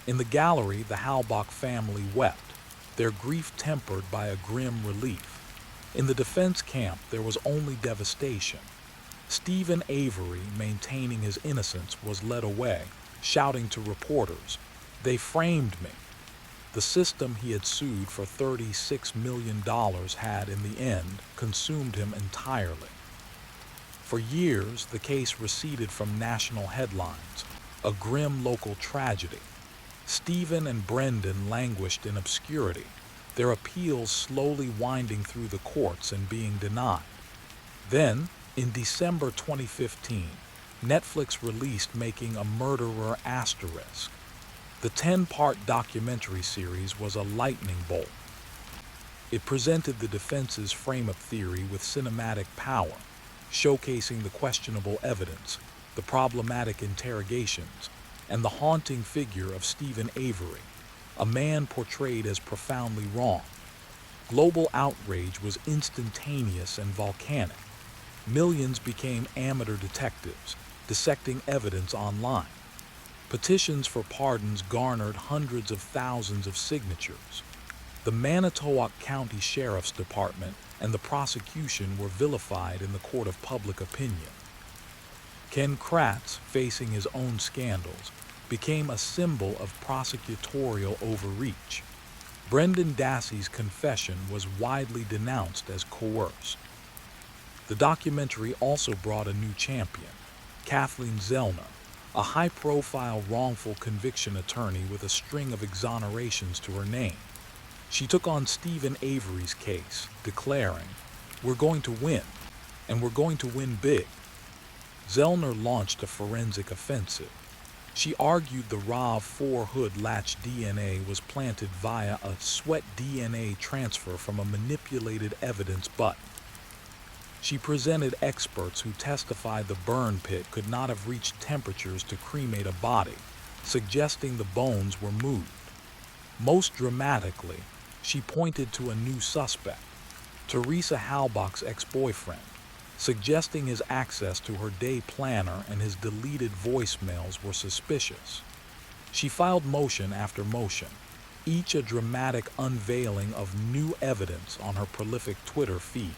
Speaker 1: In the gallery, the Halbach family wept, their grief tempered by a grim relief. In the defense camp, there was only devastation. Stephen Avery, maintaining his innocence, was led away, shouting to reporters, "They framed me." The system he had sued for $36 million had, in the end, consumed him entirely. For years, the case receded from national headlines, a grim local tragedy. Stephen and Brendan languished in obscurity, their appeals slowly winding through the courts and being denied. Then, in December 2015, Netflix released Making a Murderer Asterisk. The 10-part documentary series was a lightning bolt. It presented the defense's frame-up theory with cinematic power, showcasing the questionable evidence, the problematic interrogations, and the haunting figure of Stephen Avery, a man portrayed as profoundly wrong. Global outrage was instantaneous and volcanic. Millions became amateur detectives, dissecting evidence online. Petitions for pardons garnered hundreds of thousands of signatures. The Manitowoc County Sheriff's Department and the prosecution were vilified in the court of public opinion. Ken Kratz, facing his own scandals, became a symbol of prosecutorial overreach. Brendan Dassey's confession was widely denounced as coerced. The documentary also brought a new champion, Kathleen Zellner, a high-profile wrongful conviction attorney with a string of exonerations to her name. She took on Stephen Avery's case, declaring, "We're going to win, and we're going to win big." Zellner launched a forensic offensive. She argued the RAV4 hood latch DNA was planted via a sweat DNA transfer from a manipulated evidence button. She presented experts who testified the burn pit could not have reached temperatures to cremate a body, suggesting the bones were moved. Most dramatically, she pointed to a new suspect, Teresa Halbach's ex-boyfriend, suggesting his access to her day planner and his deleted voicemails were suspicious. She filed motion after motion, each a dramatic unveiling of new evidence on her prolific Twitter feed.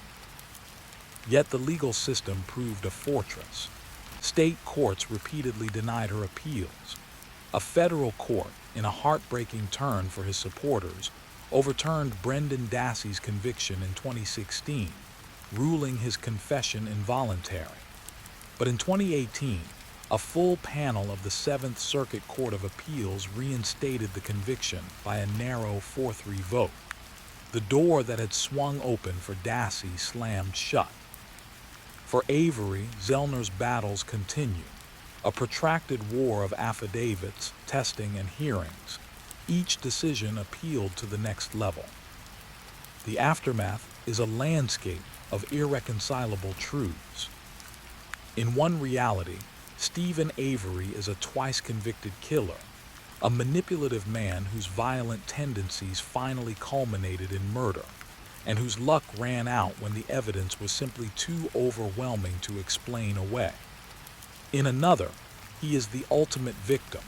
Speaker 1: Yet the legal system proved a fortress. State courts repeatedly denied her appeals. A federal court, in a heartbreaking turn for his supporters, overturned Brendan Dassey's conviction in 2016, ruling his confession involuntary. But in 2018, a full panel of the Seventh Circuit Court of Appeals reinstated the conviction by a narrow 4-3 vote. The door that had swung open for Dassey slammed shut. For Avery, Zellner's battles continued, a protracted war of affidavits, testing, and hearings. Each decision appealed to the next level. The aftermath is a landscape of irreconcilable truths. In one reality, Stephen Avery is a twice-convicted killer, a manipulative man whose violent tendencies finally culminated in murder, and whose luck ran out when the evidence was simply too overwhelming to explain away. In another, he is the ultimate victim,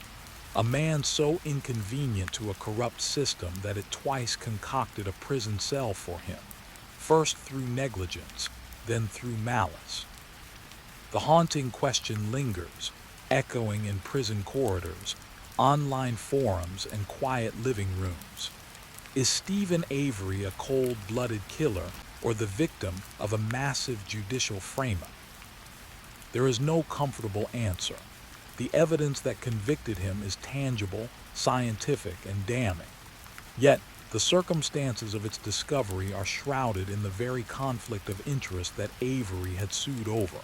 Speaker 1: a man so inconvenient to a corrupt system that it twice concocted a prison cell for him, first through negligence, then through malice. The haunting question lingers, echoing in prison corridors. online forums, and quiet living rooms. Is Stephen Avery a cold-blooded killer or the victim of a massive judicial frame-up? There is no comfortable answer. The evidence that convicted him is tangible, scientific, and damning. Yet, the circumstances of its discovery are shrouded in the very conflict of interest that Avery had sued over.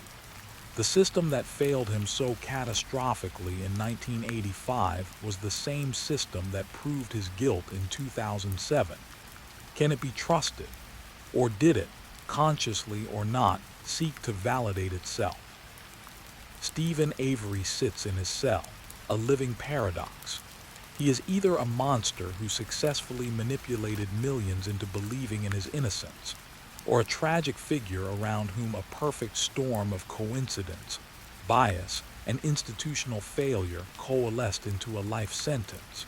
Speaker 1: The system that failed him so catastrophically in 1985 was the same system that proved his guilt in 2007. Can it be trusted? Or did it, consciously or not, seek to validate itself? Stephen Avery sits in his cell, a living paradox. He is either a monster who successfully manipulated millions into believing in his innocence, or a tragic figure around whom a perfect storm of coincidence, bias, and institutional failure coalesced into a life sentence.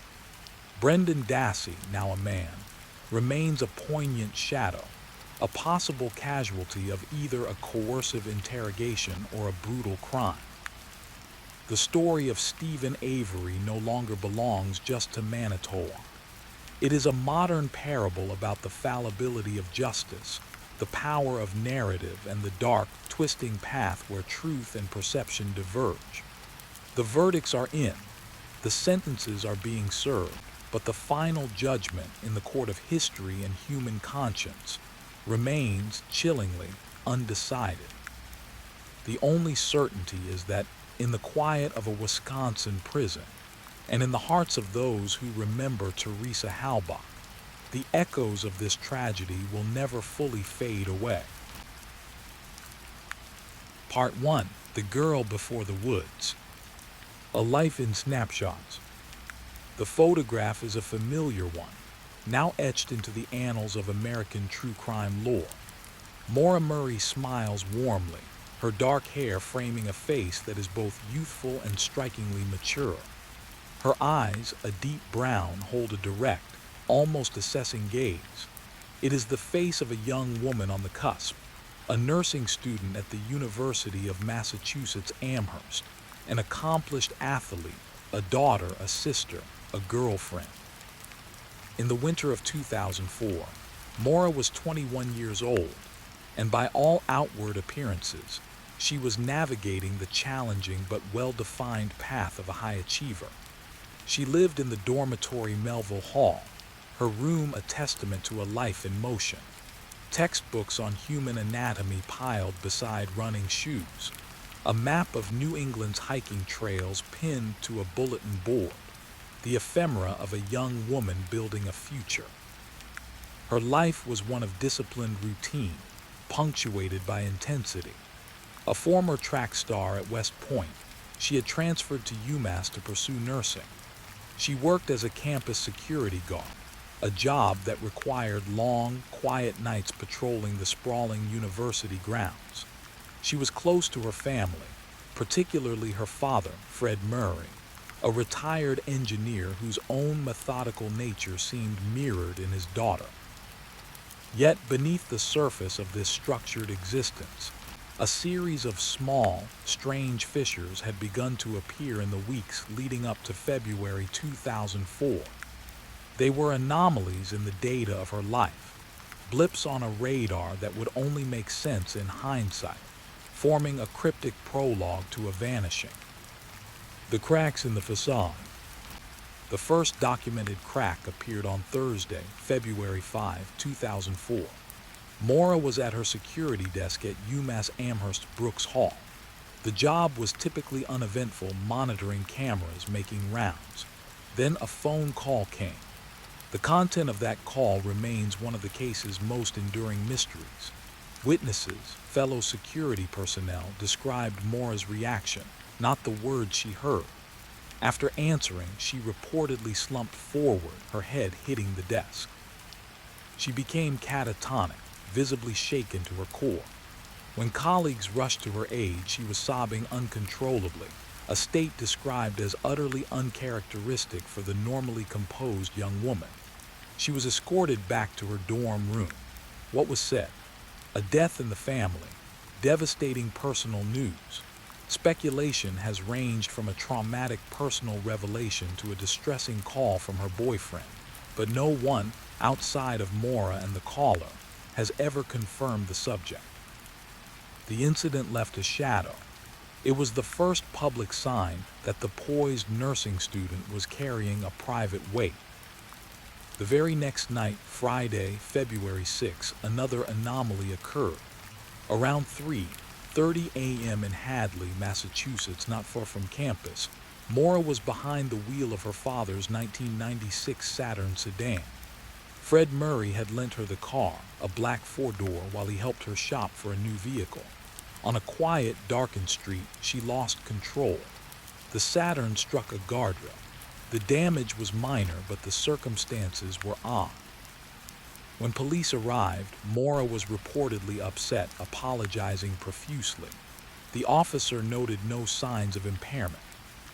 Speaker 1: Brendan Dassey, now a man, remains a poignant shadow, a possible casualty of either a coercive interrogation or a brutal crime. The story of Stephen Avery no longer belongs just to Manitowoc. It is a modern parable about the fallibility of justice, the power of narrative, and the dark, twisting path where truth and perception diverge. The verdicts are in, the sentences are being served, but the final judgment in the court of history and human conscience remains, chillingly, undecided. The only certainty is that, in the quiet of a Wisconsin prison, and in the hearts of those who remember Teresa Halbach, the echoes of this tragedy will never fully fade away. Part 1. The Girl Before the Woods. A Life in Snapshots. The photograph is a familiar one, now etched into the annals of American true crime lore. Maura Murray smiles warmly, her dark hair framing a face that is both youthful and strikingly mature. Her eyes, a deep brown, hold a direct, almost assessing gaze. It is the face of a young woman on the cusp, a nursing student at the University of Massachusetts Amherst, an accomplished athlete, a daughter, a sister, a girlfriend. In the winter of 2004, Maura was 21 years old, and by all outward appearances, she was navigating the challenging but well-defined path of a high achiever. She lived in the dormitory Melville Hall, her room a testament to a life in motion. Textbooks on human anatomy piled beside running shoes, a map of New England's hiking trails pinned to a bulletin board, the ephemera of a young woman building a future. Her life was one of disciplined routine, punctuated by intensity. A former track star at West Point, she had transferred to UMass to pursue nursing. She worked as a campus security guard, a job that required long, quiet nights patrolling the sprawling university grounds. She was close to her family, particularly her father, Fred Murray, a retired engineer whose own methodical nature seemed mirrored in his daughter. Yet beneath the surface of this structured existence, a series of small, strange fissures had begun to appear in the weeks leading up to February 2004. They were anomalies in the data of her life, blips on a radar that would only make sense in hindsight, forming a cryptic prologue to a vanishing. The cracks in the facade. The first documented crack appeared on Thursday, February 5, 2004. Maura was at her security desk at UMass Amherst Brooks Hall. The job was typically uneventful, monitoring cameras making rounds. Then a phone call came. The content of that call remains one of the case's most enduring mysteries. Witnesses, fellow security personnel, described Maura's reaction, not the words she heard. After answering, she reportedly slumped forward, her head hitting the desk. She became catatonic, visibly shaken to her core. When colleagues rushed to her aid, she was sobbing uncontrollably, a state described as utterly uncharacteristic for the normally composed young woman. She was escorted back to her dorm room. What was said? A death in the family, devastating personal news. Speculation has ranged from a traumatic personal revelation to a distressing call from her boyfriend, but no one, outside of Maura and the caller, has ever confirmed the subject. The incident left a shadow. It was the first public sign that the poised nursing student was carrying a private weight. The very next night, Friday, February 6, another anomaly occurred. Around 3:30 a.m. in Hadley, Massachusetts, not far from campus, Maura was behind the wheel of her father's 1996 Saturn sedan. Fred Murray had lent her the car, a black four-door, while he helped her shop for a new vehicle. On a quiet, darkened street, she lost control. The Saturn struck a guardrail. The damage was minor, but the circumstances were odd. When police arrived, Maura was reportedly upset, apologizing profusely. The officer noted no signs of impairment.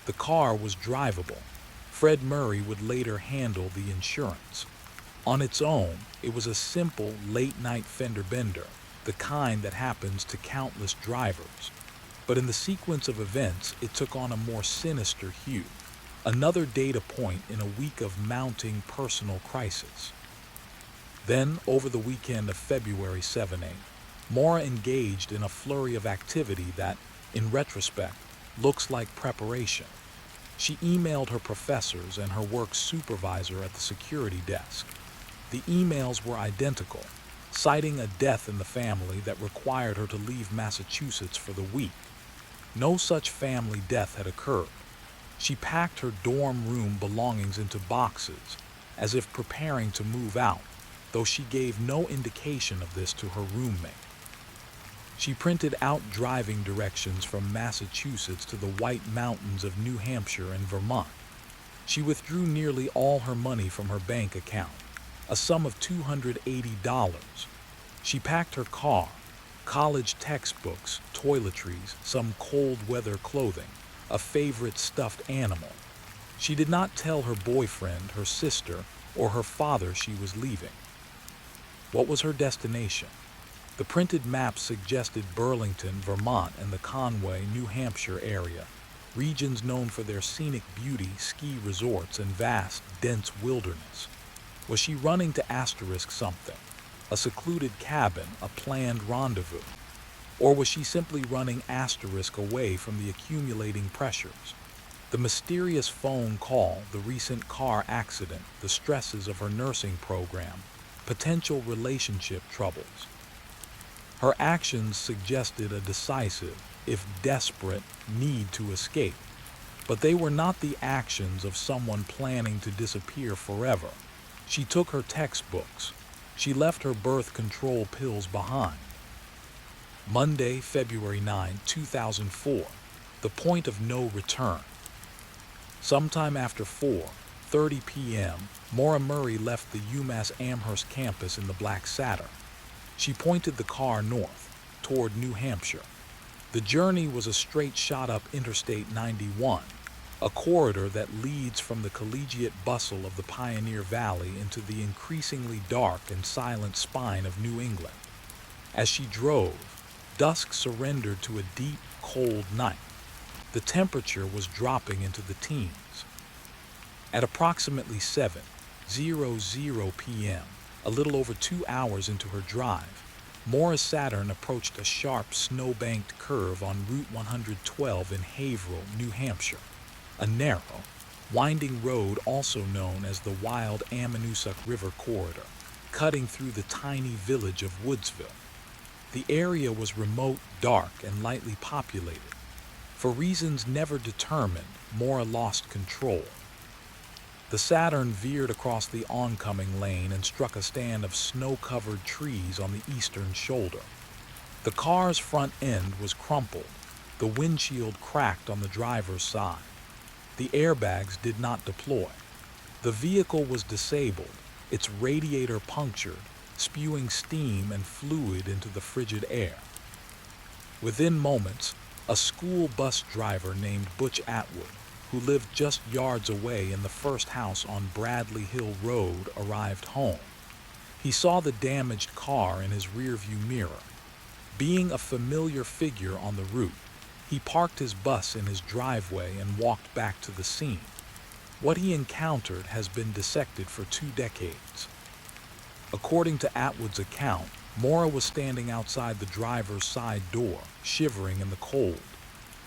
Speaker 1: The car was drivable. Fred Murray would later handle the insurance. On its own, it was a simple late-night fender bender, the kind that happens to countless drivers. But in the sequence of events, it took on a more sinister hue. Another data point in a week of mounting personal crisis. Then, over the weekend of February 7-8, Maura engaged in a flurry of activity that, in retrospect, looks like preparation. She emailed her professors and her work supervisor at the security desk. The emails were identical, citing a death in the family that required her to leave Massachusetts for the week. No such family death had occurred. She packed her dorm room belongings into boxes, as if preparing to move out, though she gave no indication of this to her roommate. She printed out driving directions from Massachusetts to the White Mountains of New Hampshire and Vermont. She withdrew nearly all her money from her bank account, a sum of $280. She packed her car, college textbooks, toiletries, some cold weather clothing, a favorite stuffed animal. She did not tell her boyfriend, her sister, or her father she was leaving. What was her destination? The printed map suggested Burlington, Vermont, and the Conway, New Hampshire area, regions known for their scenic beauty, ski resorts, and vast, dense wilderness. Was she running to asterisk something? A secluded cabin, a planned rendezvous? Or was she simply running asterisk away from the accumulating pressures? The mysterious phone call, the recent car accident, the stresses of her nursing program, potential relationship troubles. Her actions suggested a decisive, if desperate, need to escape. But they were not the actions of someone planning to disappear forever. She took her textbooks. She left her birth control pills behind. Monday, February 9, 2004, the point of no return. Sometime after 4:30 p.m., Maura Murray left the UMass Amherst campus in the Black Saturn. She pointed the car north, toward New Hampshire. The journey was a straight shot up Interstate 91, a corridor that leads from the collegiate bustle of the Pioneer Valley into the increasingly dark and silent spine of New England. As she drove, dusk surrendered to a deep, cold night. The temperature was dropping into the teens. At approximately 7:00 p.m., a little over 2 hours into her drive, Maura's Saturn approached a sharp, snow-banked curve on Route 112 in Haverhill, New Hampshire, a narrow, winding road also known as the Wild Ammonoosuc River Corridor, cutting through the tiny village of Woodsville. The area was remote, dark, and lightly populated. For reasons never determined, Maura lost control. The Saturn veered across the oncoming lane and struck a stand of snow-covered trees on the eastern shoulder. The car's front end was crumpled, the windshield cracked on the driver's side. The airbags did not deploy. The vehicle was disabled, its radiator punctured, spewing steam and fluid into the frigid air. Within moments, a school bus driver named Butch Atwood, who lived just yards away in the first house on Bradley Hill Road, arrived home. He saw the damaged car in his rearview mirror. Being a familiar figure on the route, He parked his bus in his driveway and walked back to the scene. What he encountered has been dissected for 2 decades. According to Atwood's account, Maura was standing outside the driver's side door, shivering in the cold.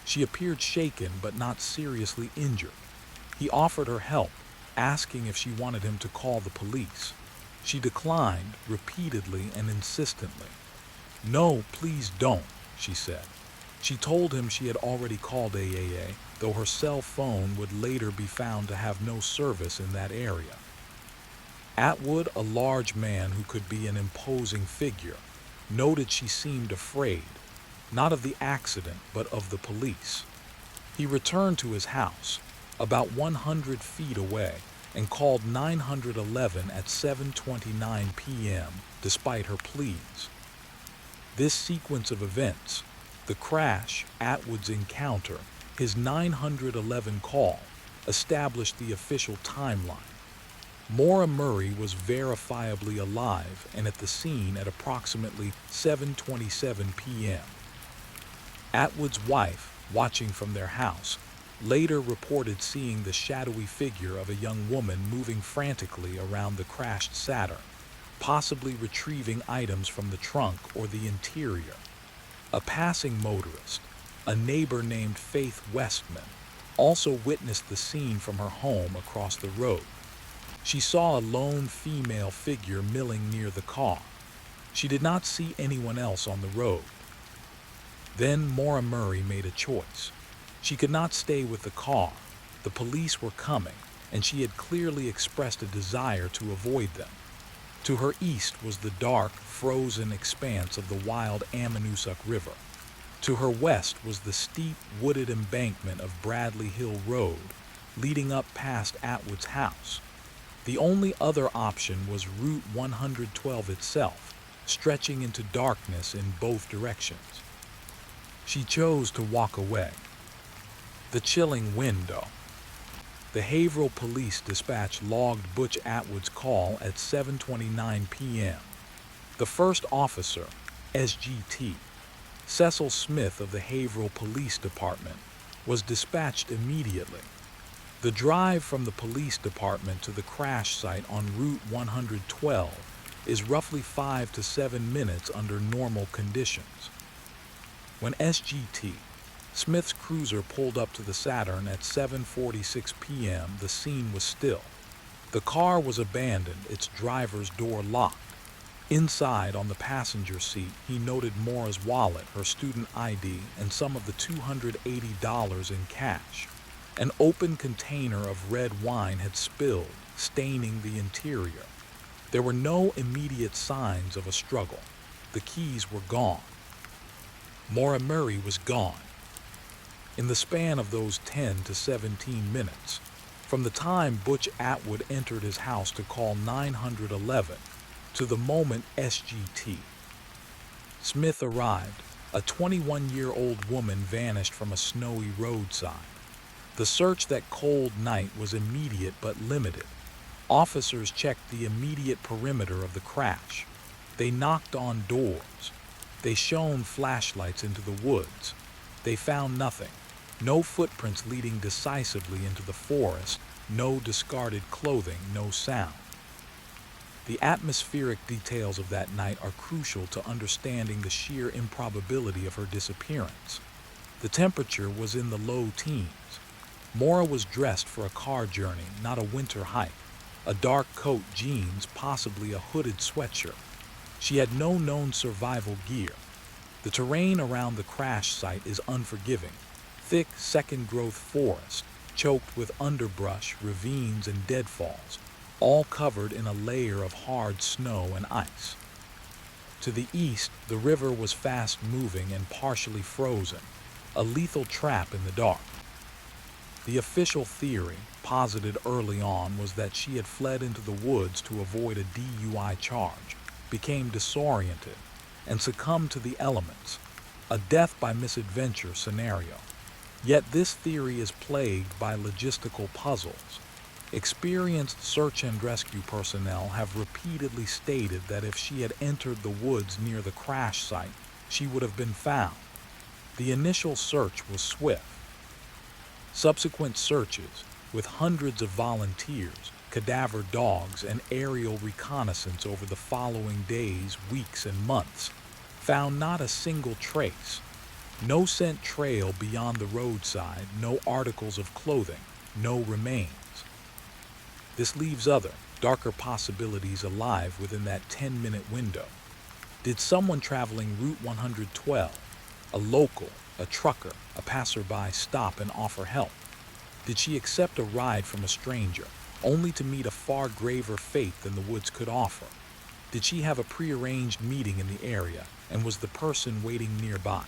Speaker 1: She appeared shaken but not seriously injured. He offered her help, asking if she wanted him to call the police. She declined repeatedly and insistently. "No, please don't," she said. She told him she had already called AAA, though her cell phone would later be found to have no service in that area. Atwood, a large man who could be an imposing figure, noted she seemed afraid, not of the accident but of the police. He returned to his house, about 100 feet away, and called 911 at 7:29 p.m. despite her pleas. This sequence of events, the crash, Atwood's encounter, his 911 call, established the official timeline. Maura Murray was verifiably alive and at the scene at approximately 7:27 p.m. Atwood's wife, watching from their house, later reported seeing the shadowy figure of a young woman moving frantically around the crashed Saturn, possibly retrieving items from the trunk or the interior. A passing motorist, a neighbor named Faith Westman, also witnessed the scene from her home across the road. She saw a lone female figure milling near the car. She did not see anyone else on the road. Then Maura Murray made a choice. She could not stay with the car. The police were coming, and she had clearly expressed a desire to avoid them. To her east was the dark, frozen expanse of the wild Ammonoosuc River. To her west was the steep, wooded embankment of Bradley Hill Road, leading up past Atwood's house. The only other option was Route 112 itself, stretching into darkness in both directions. She chose to walk away. The chilling window. The Haverhill Police Dispatch logged Butch Atwood's call at 7:29 p.m. The first officer, SGT, Cecil Smith of the Haverhill Police Department, was dispatched immediately. The drive from the police department to the crash site on Route 112 is roughly 5 to 7 minutes under normal conditions. When SGT, Smith's cruiser, pulled up to the Saturn at 7:46 p.m., the scene was still. The car was abandoned, its driver's door locked. Inside, on the passenger seat, he noted Maura's wallet, her student ID, and some of the $280 in cash. An open container of red wine had spilled, staining the interior. There were no immediate signs of a struggle. The keys were gone. Maura Murray was gone. In the span of those 10 to 17 minutes, from the time Butch Atwood entered his house to call 911 to the moment SGT Smith arrived, a 21-year-old woman vanished from a snowy roadside. The search that cold night was immediate but limited. Officers checked the immediate perimeter of the crash. They knocked on doors. They shone flashlights into the woods. They found nothing. No footprints leading decisively into the forest, no discarded clothing, no sound. The atmospheric details of that night are crucial to understanding the sheer improbability of her disappearance. The temperature was in the low teens. Maura was dressed for a car journey, not a winter hike. A dark coat, jeans, possibly a hooded sweatshirt. She had no known survival gear. The terrain around the crash site is unforgiving. Thick, second-growth forest, choked with underbrush, ravines, and deadfalls, all covered in a layer of hard snow and ice. To the east, the river was fast-moving and partially frozen, a lethal trap in the dark. The official theory, posited early on, was that she had fled into the woods to avoid a DUI charge, became disoriented, and succumbed to the elements, a death by misadventure scenario. Yet this theory is plagued by logistical puzzles. Experienced search and rescue personnel have repeatedly stated that if she had entered the woods near the crash site, she would have been found. The initial search was swift. Subsequent searches, with hundreds of volunteers, cadaver dogs, and aerial reconnaissance over the following days, weeks, and months, found not a single trace. No scent trail beyond the roadside, no articles of clothing, no remains. This leaves other, darker possibilities alive within that 10-minute window. Did someone traveling Route 112, a local, a trucker, a passerby, stop and offer help? Did she accept a ride from a stranger, only to meet a far graver fate than the woods could offer? Did she have a prearranged meeting in the area and was the person waiting nearby?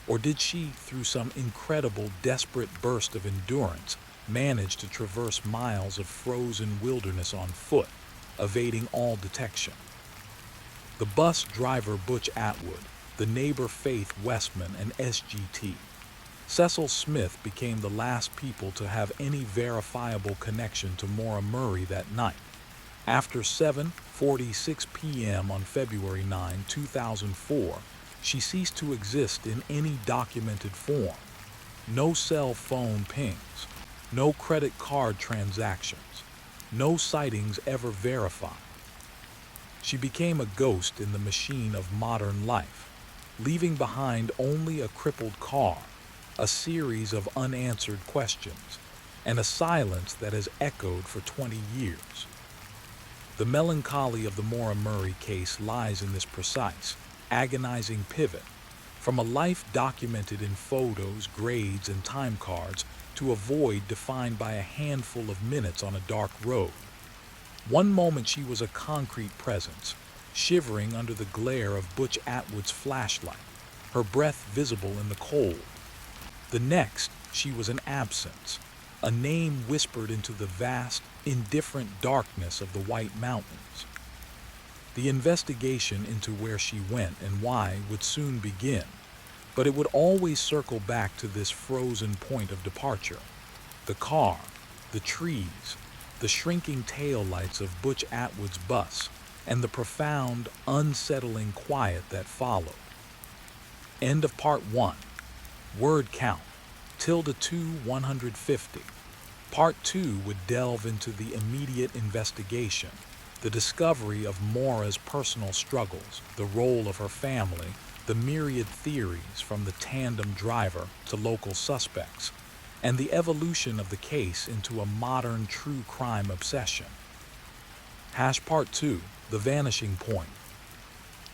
Speaker 1: Or did she, through some incredible, desperate burst of endurance, manage to traverse miles of frozen wilderness on foot, evading all detection? The bus driver Butch Atwood, the neighbor Faith Westman, and SGT Cecil Smith became the last people to have any verifiable connection to Maura Murray that night. After 7:46 p.m. on February 9, 2004, she ceased to exist in any documented form. No cell phone pings, no credit card transactions, no sightings ever verified. She became a ghost in the machine of modern life, leaving behind only a crippled car, a series of unanswered questions, and a silence that has echoed for 20 years. The melancholy of the Maura Murray case lies in this precise, agonizing pivot, from a life documented in photos, grades, and time cards to a void defined by a handful of minutes on a dark road. One moment she was a concrete presence, shivering under the glare of Butch Atwood's flashlight, her breath visible in the cold. The next, she was an absence, a name whispered into the vast, indifferent darkness of the White Mountains. The investigation into where she went and why would soon begin, but it would always circle back to this frozen point of departure: the car, the trees, the shrinking taillights of Butch Atwood's bus, and the profound, unsettling quiet that followed. End of Part 1. Word count, ~2 150. Part 2 would delve into the immediate investigation, the discovery of Maura's personal struggles, the role of her family, the myriad theories from the tandem driver to local suspects, and the evolution of the case into a modern true crime obsession. Part 2, the vanishing point.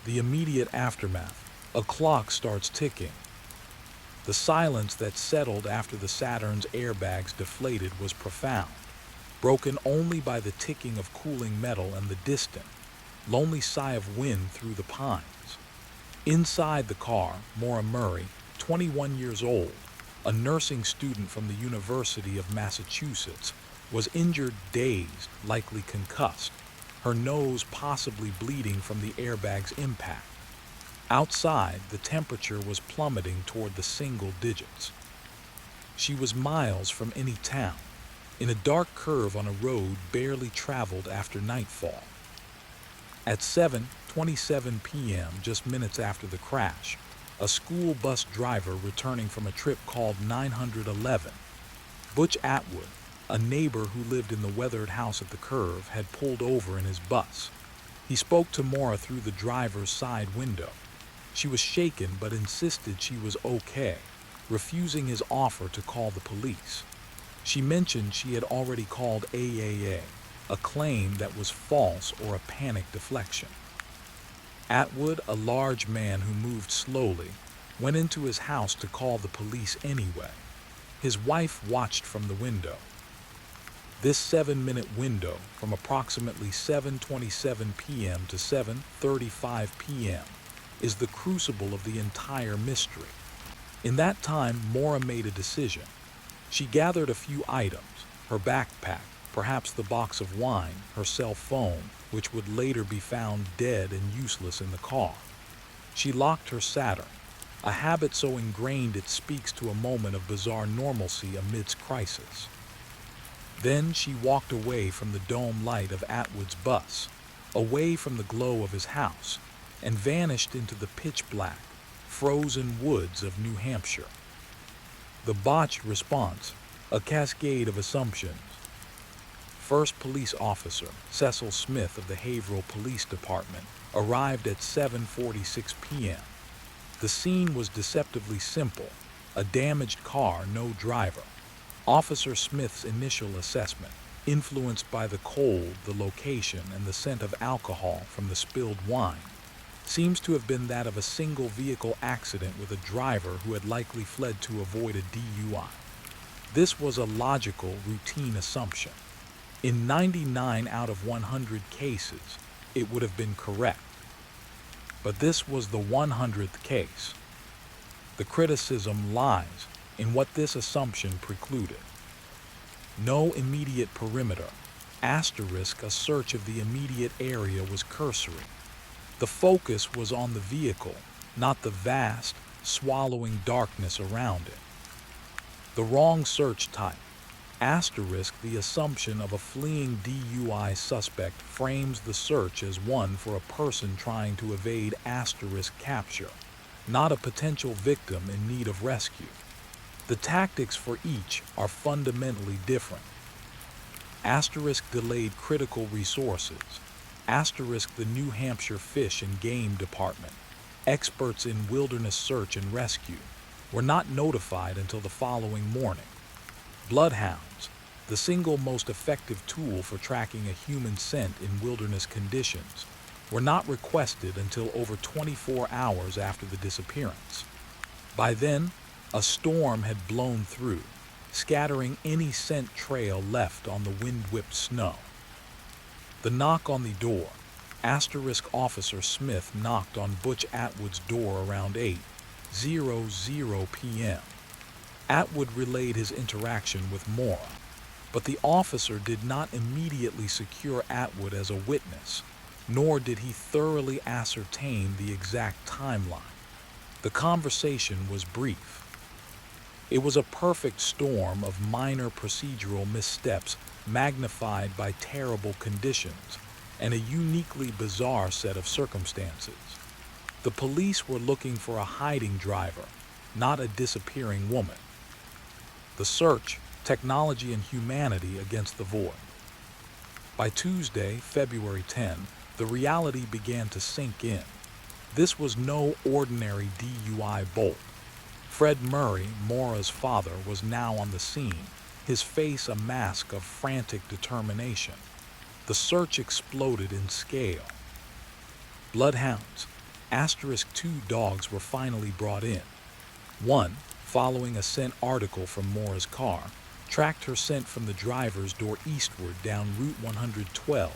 Speaker 1: The immediate aftermath, a clock starts ticking. The silence that settled after the Saturn's airbags deflated was profound, broken only by the ticking of cooling metal and the distant, lonely sigh of wind through the pines. Inside the car, Maura Murray, 21 years old, a nursing student from the University of Massachusetts, was injured, dazed, likely concussed, her nose possibly bleeding from the airbag's impact. Outside, the temperature was plummeting toward the single digits. She was miles from any town, in a dark curve on a road barely traveled after nightfall. At 7:27 p.m., just minutes after the crash, a school bus driver returning from a trip called 911, Butch Atwood, a neighbor who lived in the weathered house at the curve, had pulled over in his bus. He spoke to Maura through the driver's side window. She was shaken but insisted she was okay, refusing his offer to call the police. She mentioned she had already called AAA, a claim that was false or a panic deflection. Atwood, a large man who moved slowly, went into his house to call the police anyway. His wife watched from the window. This 7-minute window, from approximately 7:27 p.m. to 7:35 p.m., is the crucible of the entire mystery. In that time, Maura made a decision. She gathered a few items: her backpack, perhaps the box of wine, her cell phone, which would later be found dead and useless in the car. She locked her Saturn, a habit so ingrained it speaks to a moment of bizarre normalcy amidst crisis. Then she walked away from the dome light of Atwood's bus, away from the glow of his house, and vanished into the pitch black, frozen woods of New Hampshire. The botched response, a cascade of assumptions. First police officer, Cecil Smith of the Haverhill Police Department, arrived at 7:46 p.m. The scene was deceptively simple: a damaged car, no driver. Officer Smith's initial assessment, influenced by the cold, the location, and the scent of alcohol from the spilled wine, seems to have been that of a single vehicle accident with a driver who had likely fled to avoid a DUI. This was a logical, routine assumption. In 99 out of 100 cases, it would have been correct. But this was the 100th case. The criticism lies in what this assumption precluded. No immediate perimeter, asterisk a search of the immediate area was cursory. The focus was on the vehicle, not the vast, swallowing darkness around it. The wrong search type, asterisk the assumption of a fleeing DUI suspect frames the search as one for a person trying to evade asterisk capture, not a potential victim in need of rescue. The tactics for each are fundamentally different. Asterisk delayed critical resources. Asterisk the New Hampshire Fish and Game Department, experts in wilderness search and rescue, were not notified until the following morning. Bloodhounds, the single most effective tool for tracking a human scent in wilderness conditions, were not requested until over 24 hours after the disappearance. By then, a storm had blown through, scattering any scent trail left on the wind-whipped snow. The knock on the door. Asterisk Officer Smith knocked on Butch Atwood's door around 8:00 p.m. Atwood relayed his interaction with Mora, but the officer did not immediately secure Atwood as a witness, nor did he thoroughly ascertain the exact timeline. The conversation was brief. It was a perfect storm of minor procedural missteps magnified by terrible conditions and a uniquely bizarre set of circumstances. The police were looking for a hiding driver, not a disappearing woman. The search, technology and humanity against the void. By Tuesday, February 10, the reality began to sink in. This was no ordinary DUI bolt. Fred Murray, Mora's father, was now on the scene, his face a mask of frantic determination. The search exploded in scale. Bloodhounds, asterisk 2 dogs were finally brought in. One, following a scent article from Mora's car, tracked her scent from the driver's door eastward down Route 112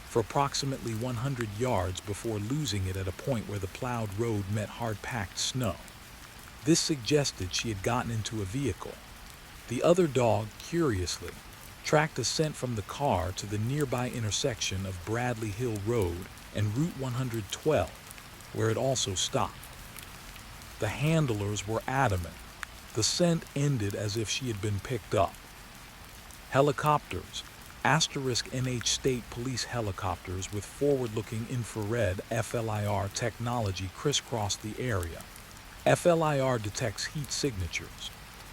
Speaker 1: for approximately 100 yards before losing it at a point where the plowed road met hard-packed snow. This suggested she had gotten into a vehicle. The other dog, curiously, tracked a scent from the car to the nearby intersection of Bradley Hill Road and Route 112, where it also stopped. The handlers were adamant. The scent ended as if she had been picked up. Helicopters, asterisk NH State Police helicopters with forward-looking infrared FLIR technology crisscrossed the area. FLIR detects heat signatures.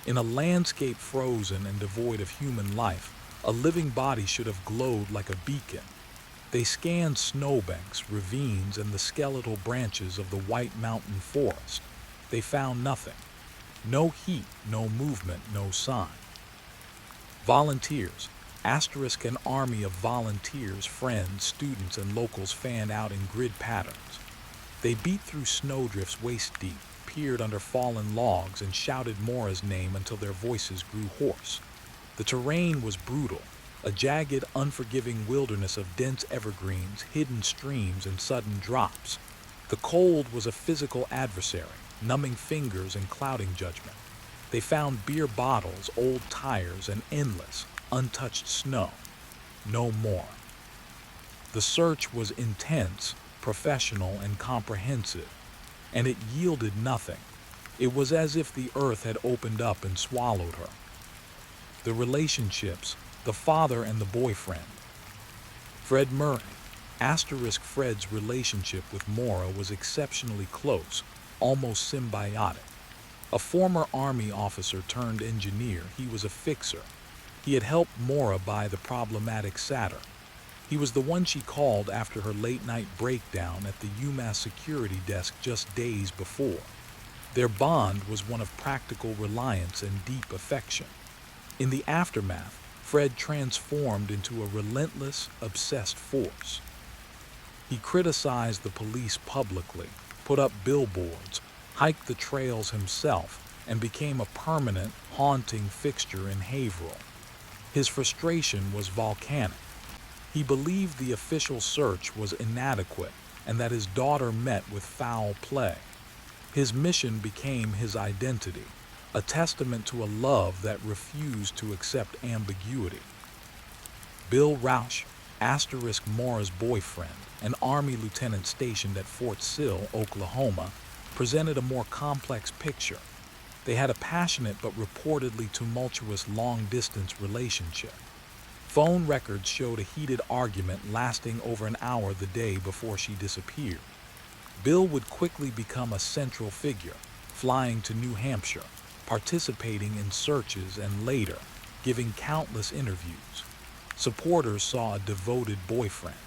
Speaker 1: In a landscape frozen and devoid of human life, a living body should have glowed like a beacon. They scanned snowbanks, ravines, and the skeletal branches of the White Mountain Forest. They found nothing. No heat, no movement, no sign. Volunteers, asterisk an army of volunteers, friends, students, and locals fanned out in grid patterns. They beat through snowdrifts waist-deep, peered under fallen logs, and shouted Mora's name until their voices grew hoarse. The terrain was brutal, a jagged, unforgiving wilderness of dense evergreens, hidden streams, and sudden drops. The cold was a physical adversary, numbing fingers and clouding judgment. They found beer bottles, old tires, and endless, untouched snow. No more. The search was intense, professional, and comprehensive, and it yielded nothing. It was as if the earth had opened up and swallowed her. The relationships, the father and the boyfriend. Fred Murray, asterisk Fred's relationship with Mora was exceptionally close, almost symbiotic. A former Army officer turned engineer, he was a fixer. He had helped Maura buy the problematic Saturn. He was the one she called after her late-night breakdown at the UMass security desk just days before. Their bond was one of practical reliance and deep affection. In the aftermath, Fred transformed into a relentless, obsessed force. He criticized the police publicly, put up billboards, hiked the trails himself, and became a permanent, haunting fixture in Haverhill. His frustration was volcanic. He believed the official search was inadequate and that his daughter met with foul play. His mission became his identity, a testament to a love that refused to accept ambiguity. Bill Rausch, Maura's boyfriend, an Army lieutenant stationed at Fort Sill, Oklahoma, presented a more complex picture. They had a passionate but reportedly tumultuous long-distance relationship. Phone records showed a heated argument lasting over an hour the day before she disappeared. Bill would quickly become a central figure, flying to New Hampshire, participating in searches, and later giving countless interviews. Supporters saw a devoted boyfriend.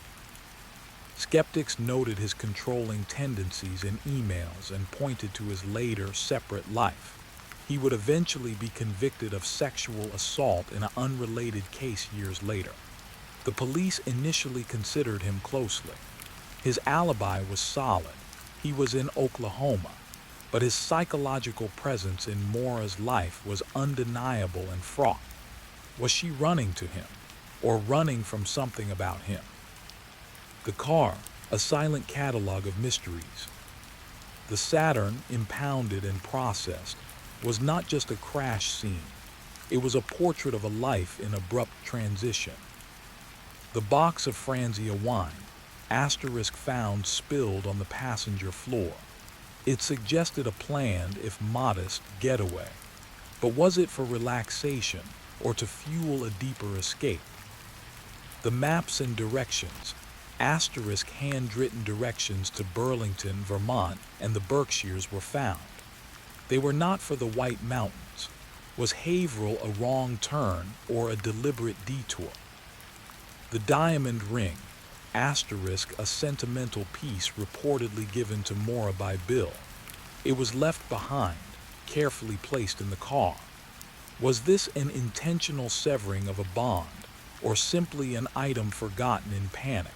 Speaker 1: Skeptics noted his controlling tendencies in emails and pointed to his later separate life. He would eventually be convicted of sexual assault in an unrelated case years later. The police initially considered him closely. His alibi was solid. He was in Oklahoma, but his psychological presence in Maura's life was undeniable and fraught. Was she running to him, or running from something about him? The car, a silent catalog of mysteries. The Saturn, impounded and processed, was not just a crash scene. It was a portrait of a life in abrupt transition. The box of Franzia wine, found spilled on the passenger floor. It suggested a planned, if modest, getaway. But was it for relaxation or to fuel a deeper escape? The maps and directions, handwritten directions to Burlington, Vermont, and the Berkshires were found. They were not for the White Mountains. Was Haverhill a wrong turn or a deliberate detour? The diamond ring, a sentimental piece reportedly given to Maura by Bill. It was left behind, carefully placed in the car. Was this an intentional severing of a bond, or simply an item forgotten in panic?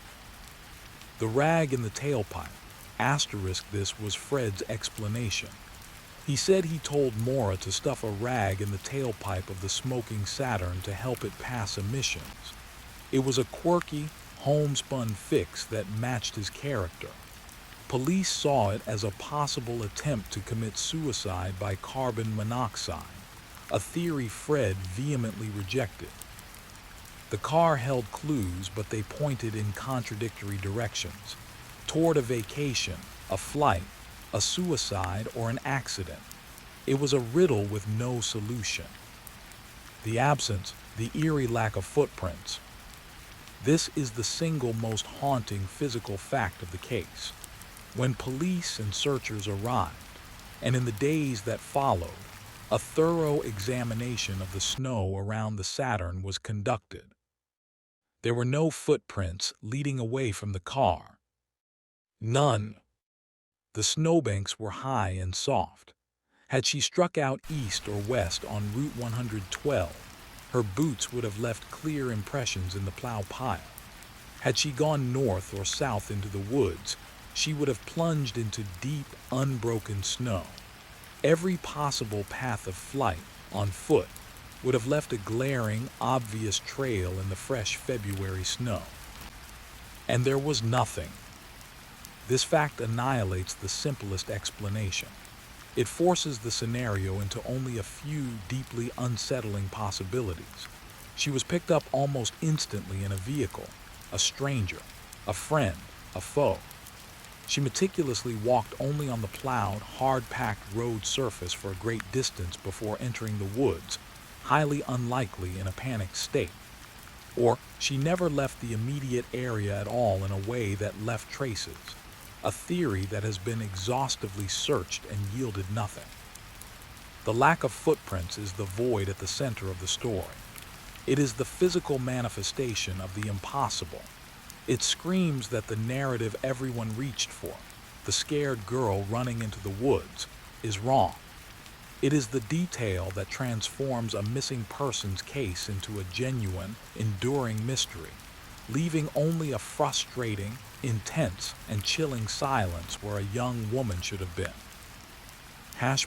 Speaker 1: The rag in the tailpipe, this was Fred's explanation. He said he told Maura to stuff a rag in the tailpipe of the smoking Saturn to help it pass emissions. It was a quirky, homespun fix that matched his character. Police saw it as a possible attempt to commit suicide by carbon monoxide, a theory Fred vehemently rejected. The car held clues, but they pointed in contradictory directions, toward a vacation, a flight, a suicide, or an accident. It was a riddle with no solution. The absence, the eerie lack of footprints. This is the single most haunting physical fact of the case. When police and searchers arrived, and in the days that followed, a thorough examination of the snow around the Saturn was conducted. There were no footprints leading away from the car. None. The snowbanks were high and soft. Had she struck out east or west on Route 112, her boots would have left clear impressions in the plow pile. Had she gone north or south into the woods, she would have plunged into deep, unbroken snow. Every possible path of flight, on foot, would have left a glaring, obvious trail in the fresh February snow. And there was nothing. This fact annihilates the simplest explanation. It forces the scenario into only a few deeply unsettling possibilities. She was picked up almost instantly in a vehicle, a stranger, a friend, a foe. She meticulously walked only on the plowed, hard-packed road surface for a great distance before entering the woods, highly unlikely in a panicked state. Or she never left the immediate area at all in a way that left traces. a theory that has been exhaustively searched and yielded nothing. The lack of footprints is the void at the center of the story. It is the physical manifestation of the impossible. It screams that the narrative everyone reached for, the scared girl running into the woods, is wrong. It is the detail that transforms a missing persons case into a genuine, enduring mystery, leaving only a frustrating, intense, and chilling silence where a young woman should have been.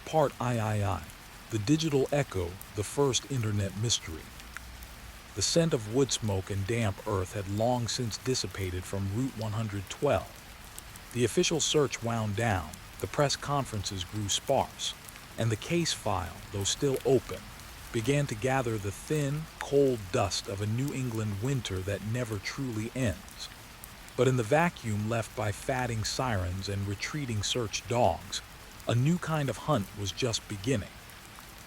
Speaker 1: Part III, the digital echo, the first internet mystery. The scent of wood smoke and damp earth had long since dissipated from Route 112. The official search wound down, the press conferences grew sparse, and the case file, though still open, began to gather the thin, cold dust of a New England winter that never truly ends. But in the vacuum left by fatting sirens and retreating search dogs, a new kind of hunt was just beginning.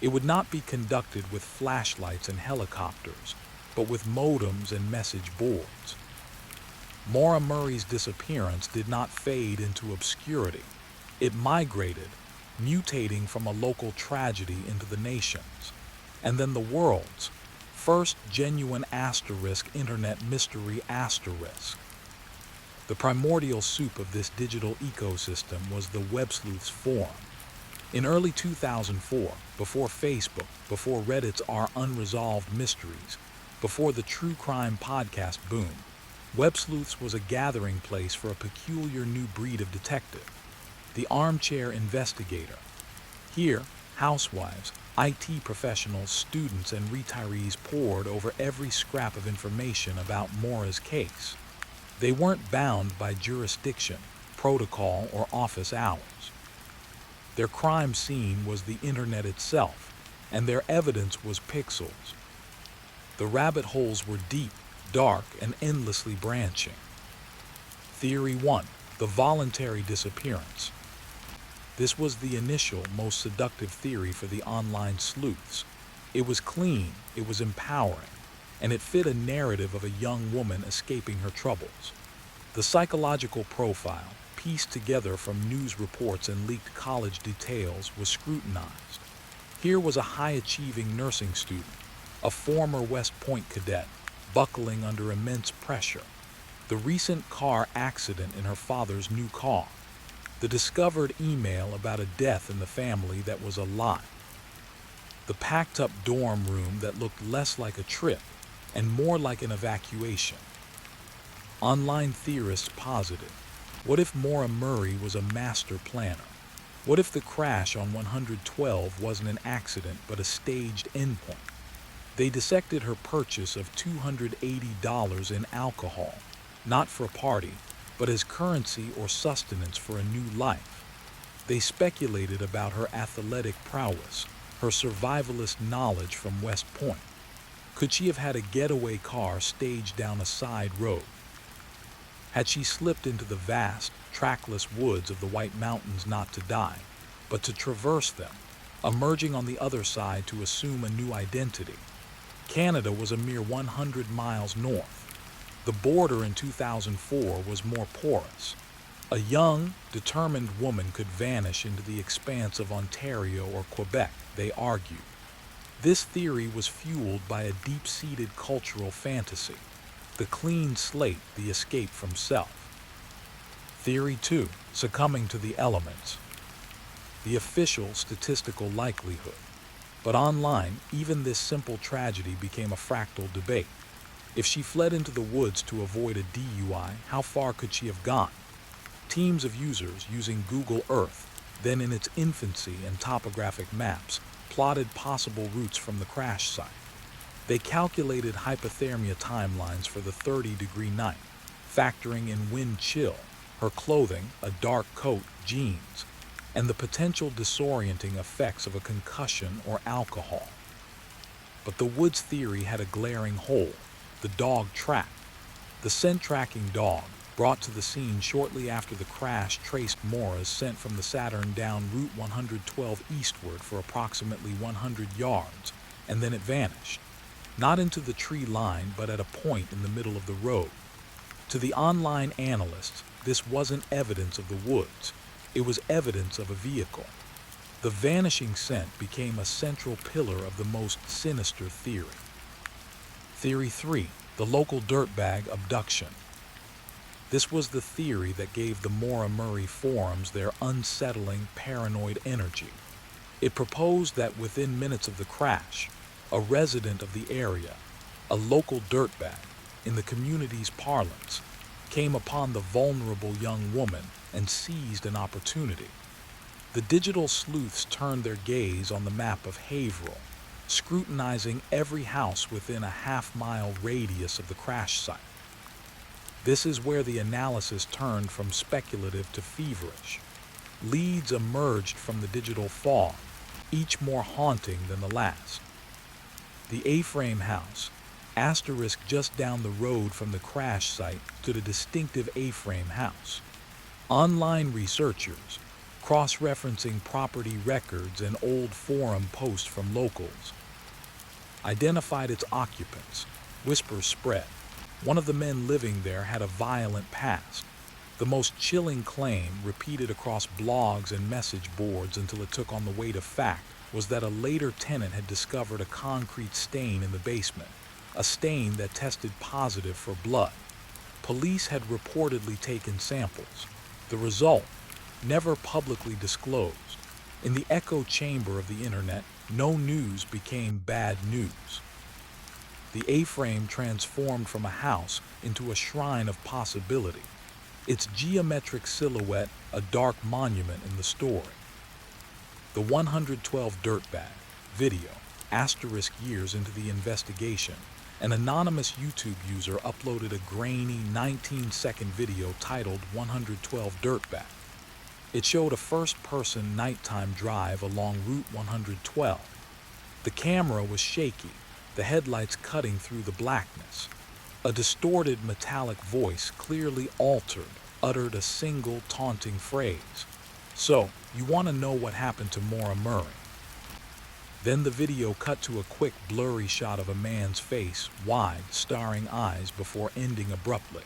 Speaker 1: It would not be conducted with flashlights and helicopters, but with modems and message boards. Maura Murray's disappearance did not fade into obscurity. It migrated, mutating from a local tragedy into the nation's, and then the world's, first genuine internet mystery. The primordial soup of this digital ecosystem was the web sleuth's forum. In early 2004, before Facebook, before Reddit's Our Unresolved Mysteries, before the True Crime podcast boom, Web Sleuths was a gathering place for a peculiar new breed of detective, the armchair investigator. Here, housewives, IT professionals, students, and retirees pored over every scrap of information about Maura's case. They weren't bound by jurisdiction, protocol, or office hours. Their crime scene was the internet itself, and their evidence was pixels. The rabbit holes were deep, dark, and endlessly branching. Theory 1. The voluntary disappearance. This was the initial, most seductive theory for the online sleuths. It was clean, it was empowering, and it fit a narrative of a young woman escaping her troubles. The psychological profile, pieced together from news reports and leaked college details, was scrutinized. Here was a high-achieving nursing student, a former West Point cadet, buckling under immense pressure. The recent car accident in her father's new car. The discovered email about a death in the family that was a lie. The packed-up dorm room that looked less like a trip and more like an evacuation. Online theorists posited, what if Maura Murray was a master planner? What if the crash on 112 wasn't an accident but a staged endpoint? They dissected her purchase of $280 in alcohol, not for a party, but as currency or sustenance for a new life. They speculated about her athletic prowess, her survivalist knowledge from West Point. Could she have had a getaway car staged down a side road? Had she slipped into the vast, trackless woods of the White Mountains not to die, but to traverse them, emerging on the other side to assume a new identity? Canada was a mere 100 miles north. The border in 2004 was more porous. A young, determined woman could vanish into the expanse of Ontario or Quebec, they argued. This theory was fueled by a deep-seated cultural fantasy, the clean slate, the escape from self. Theory 2, succumbing to the elements. The official statistical likelihood. But online, even this simple tragedy became a fractal debate. If she fled into the woods to avoid a DUI, how far could she have gone? Teams of users using Google Earth, then in its infancy and topographic maps, plotted possible routes from the crash site. They calculated hypothermia timelines for the 30-degree night, factoring in wind chill, her clothing, a dark coat, jeans, and the potential disorienting effects of a concussion or alcohol. But the woods theory had a glaring hole: the dog track. The scent-tracking dog, brought to the scene shortly after the crash, traced Maura's scent from the Saturn down Route 112 eastward for approximately 100 yards, and then it vanished. Not into the tree line, but at a point in the middle of the road. To the online analysts, this wasn't evidence of the woods. It was evidence of a vehicle. The vanishing scent became a central pillar of the most sinister theory. Theory 3, the local dirtbag abduction. This was the theory that gave the Maura Murray forums their unsettling, paranoid energy. It proposed that within minutes of the crash, a resident of the area, a local dirtbag, in the community's parlance, came upon the vulnerable young woman and seized an opportunity. The digital sleuths turned their gaze on the map of Haverhill, scrutinizing every house within a half-mile radius of the crash site. This is where the analysis turned from speculative to feverish. Leads emerged from the digital fog, each more haunting than the last. The A-frame house, asterisk just down the road from the crash site, to the distinctive A-frame house. Online researchers, cross-referencing property records and old forum posts from locals, identified its occupants. Whispers spread. One of the men living there had a violent past. The most chilling claim, repeated across blogs and message boards until it took on the weight of fact, was that a later tenant had discovered a concrete stain in the basement, a stain that tested positive for blood. Police had reportedly taken samples. The result, never publicly disclosed. In the echo chamber of the internet, no news became bad news. The A-frame transformed from a house into a shrine of possibility, its geometric silhouette a dark monument in the story. The 112 Dirtbag video, asterisk years into the investigation, an anonymous YouTube user uploaded a grainy 19-second video titled 112 Dirtbag. It showed a first-person nighttime drive along Route 112. The camera was shaky, the headlights cutting through the blackness. A distorted metallic voice, clearly altered, uttered a single taunting phrase. "So, you want to know what happened to Maura Murray?" Then the video cut to a quick, blurry shot of a man's face, wide, staring eyes, before ending abruptly.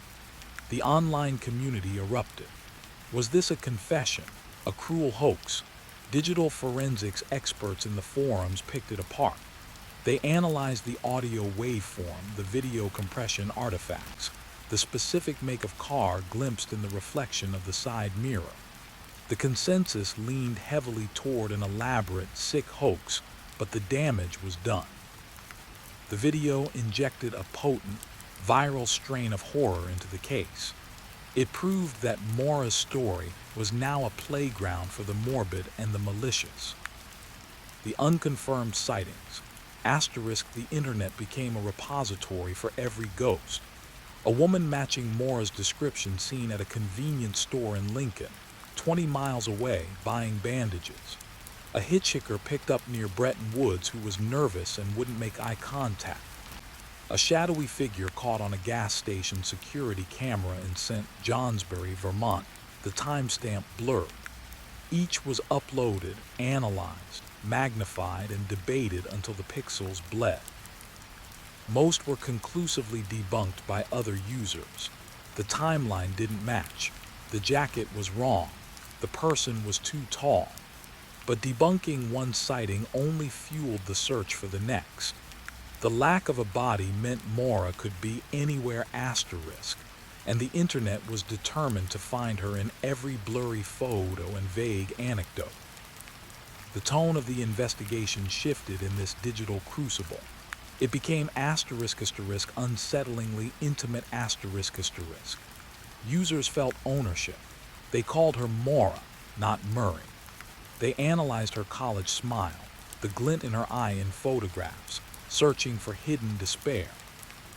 Speaker 1: The online community erupted. Was this a confession, a cruel hoax? Digital forensics experts in the forums picked it apart. They analyzed the audio waveform, the video compression artifacts, the specific make of car glimpsed in the reflection of the side mirror. The consensus leaned heavily toward an elaborate, sick hoax, but the damage was done. The video injected a potent, viral strain of horror into the case. It proved that Maura's story was now a playground for the morbid and the malicious. The unconfirmed sightings, asterisk the internet became a repository for every ghost. A woman matching Maura's description seen at a convenience store in Lincoln, 20 miles away, buying bandages. A hitchhiker picked up near Bretton Woods who was nervous and wouldn't make eye contact. A shadowy figure caught on a gas station security camera in St. Johnsbury, Vermont, the timestamp blurred. Each was uploaded, analyzed, magnified, and debated until the pixels bled. Most were conclusively debunked by other users. The timeline didn't match. The jacket was wrong. The person was too tall. But debunking one sighting only fueled the search for the next. The lack of a body meant Maura could be anywhere asterisk, and the internet was determined to find her in every blurry photo and vague anecdote. The tone of the investigation shifted in this digital crucible. It became asterisk, unsettlingly intimate asterisk. Users felt ownership. They called her Maura, not Murray. They analyzed her college smile, the glint in her eye in photographs, searching for hidden despair.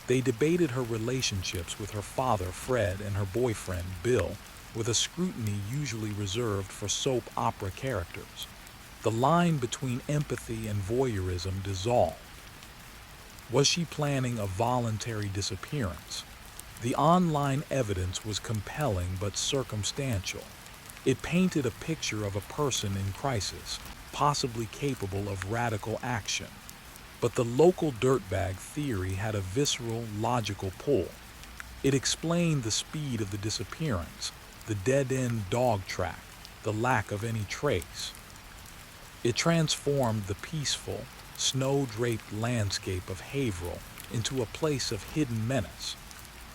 Speaker 1: They debated her relationships with her father, Fred, and her boyfriend, Bill, with a scrutiny usually reserved for soap opera characters. The line between empathy and voyeurism dissolved. Was she planning a voluntary disappearance? The online evidence was compelling but circumstantial. It painted a picture of a person in crisis, possibly capable of radical action. But the local dirtbag theory had a visceral, logical pull. It explained the speed of the disappearance, the dead-end dog track, the lack of any trace. It transformed the peaceful, snow-draped landscape of Haverhill into a place of hidden menace,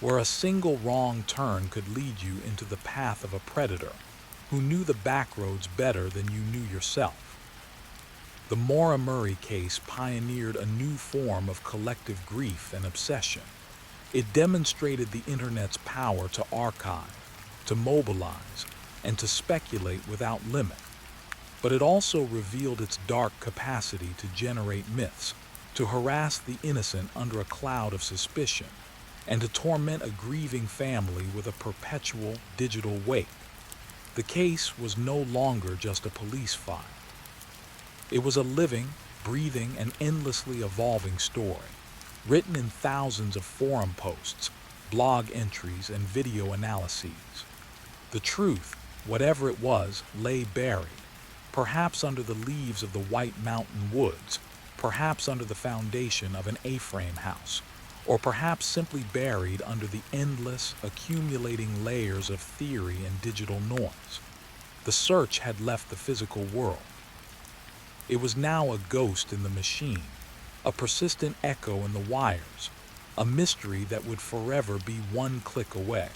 Speaker 1: where a single wrong turn could lead you into the path of a predator who knew the backroads better than you knew yourself. The Maura Murray case pioneered a new form of collective grief and obsession. It demonstrated the Internet's power to archive, to mobilize, and to speculate without limit. But it also revealed its dark capacity to generate myths, to harass the innocent under a cloud of suspicion, and to torment a grieving family with a perpetual digital wake. The case was no longer just a police file. It was a living, breathing, and endlessly evolving story, written in thousands of forum posts, blog entries, and video analyses. The truth, whatever it was, lay buried, perhaps under the leaves of the White Mountain woods, perhaps under the foundation of an A-frame house, or perhaps simply buried under the endless, accumulating layers of theory and digital noise. The search had left the physical world. It was now a ghost in the machine, a persistent echo in the wires, a mystery that would forever be one click away.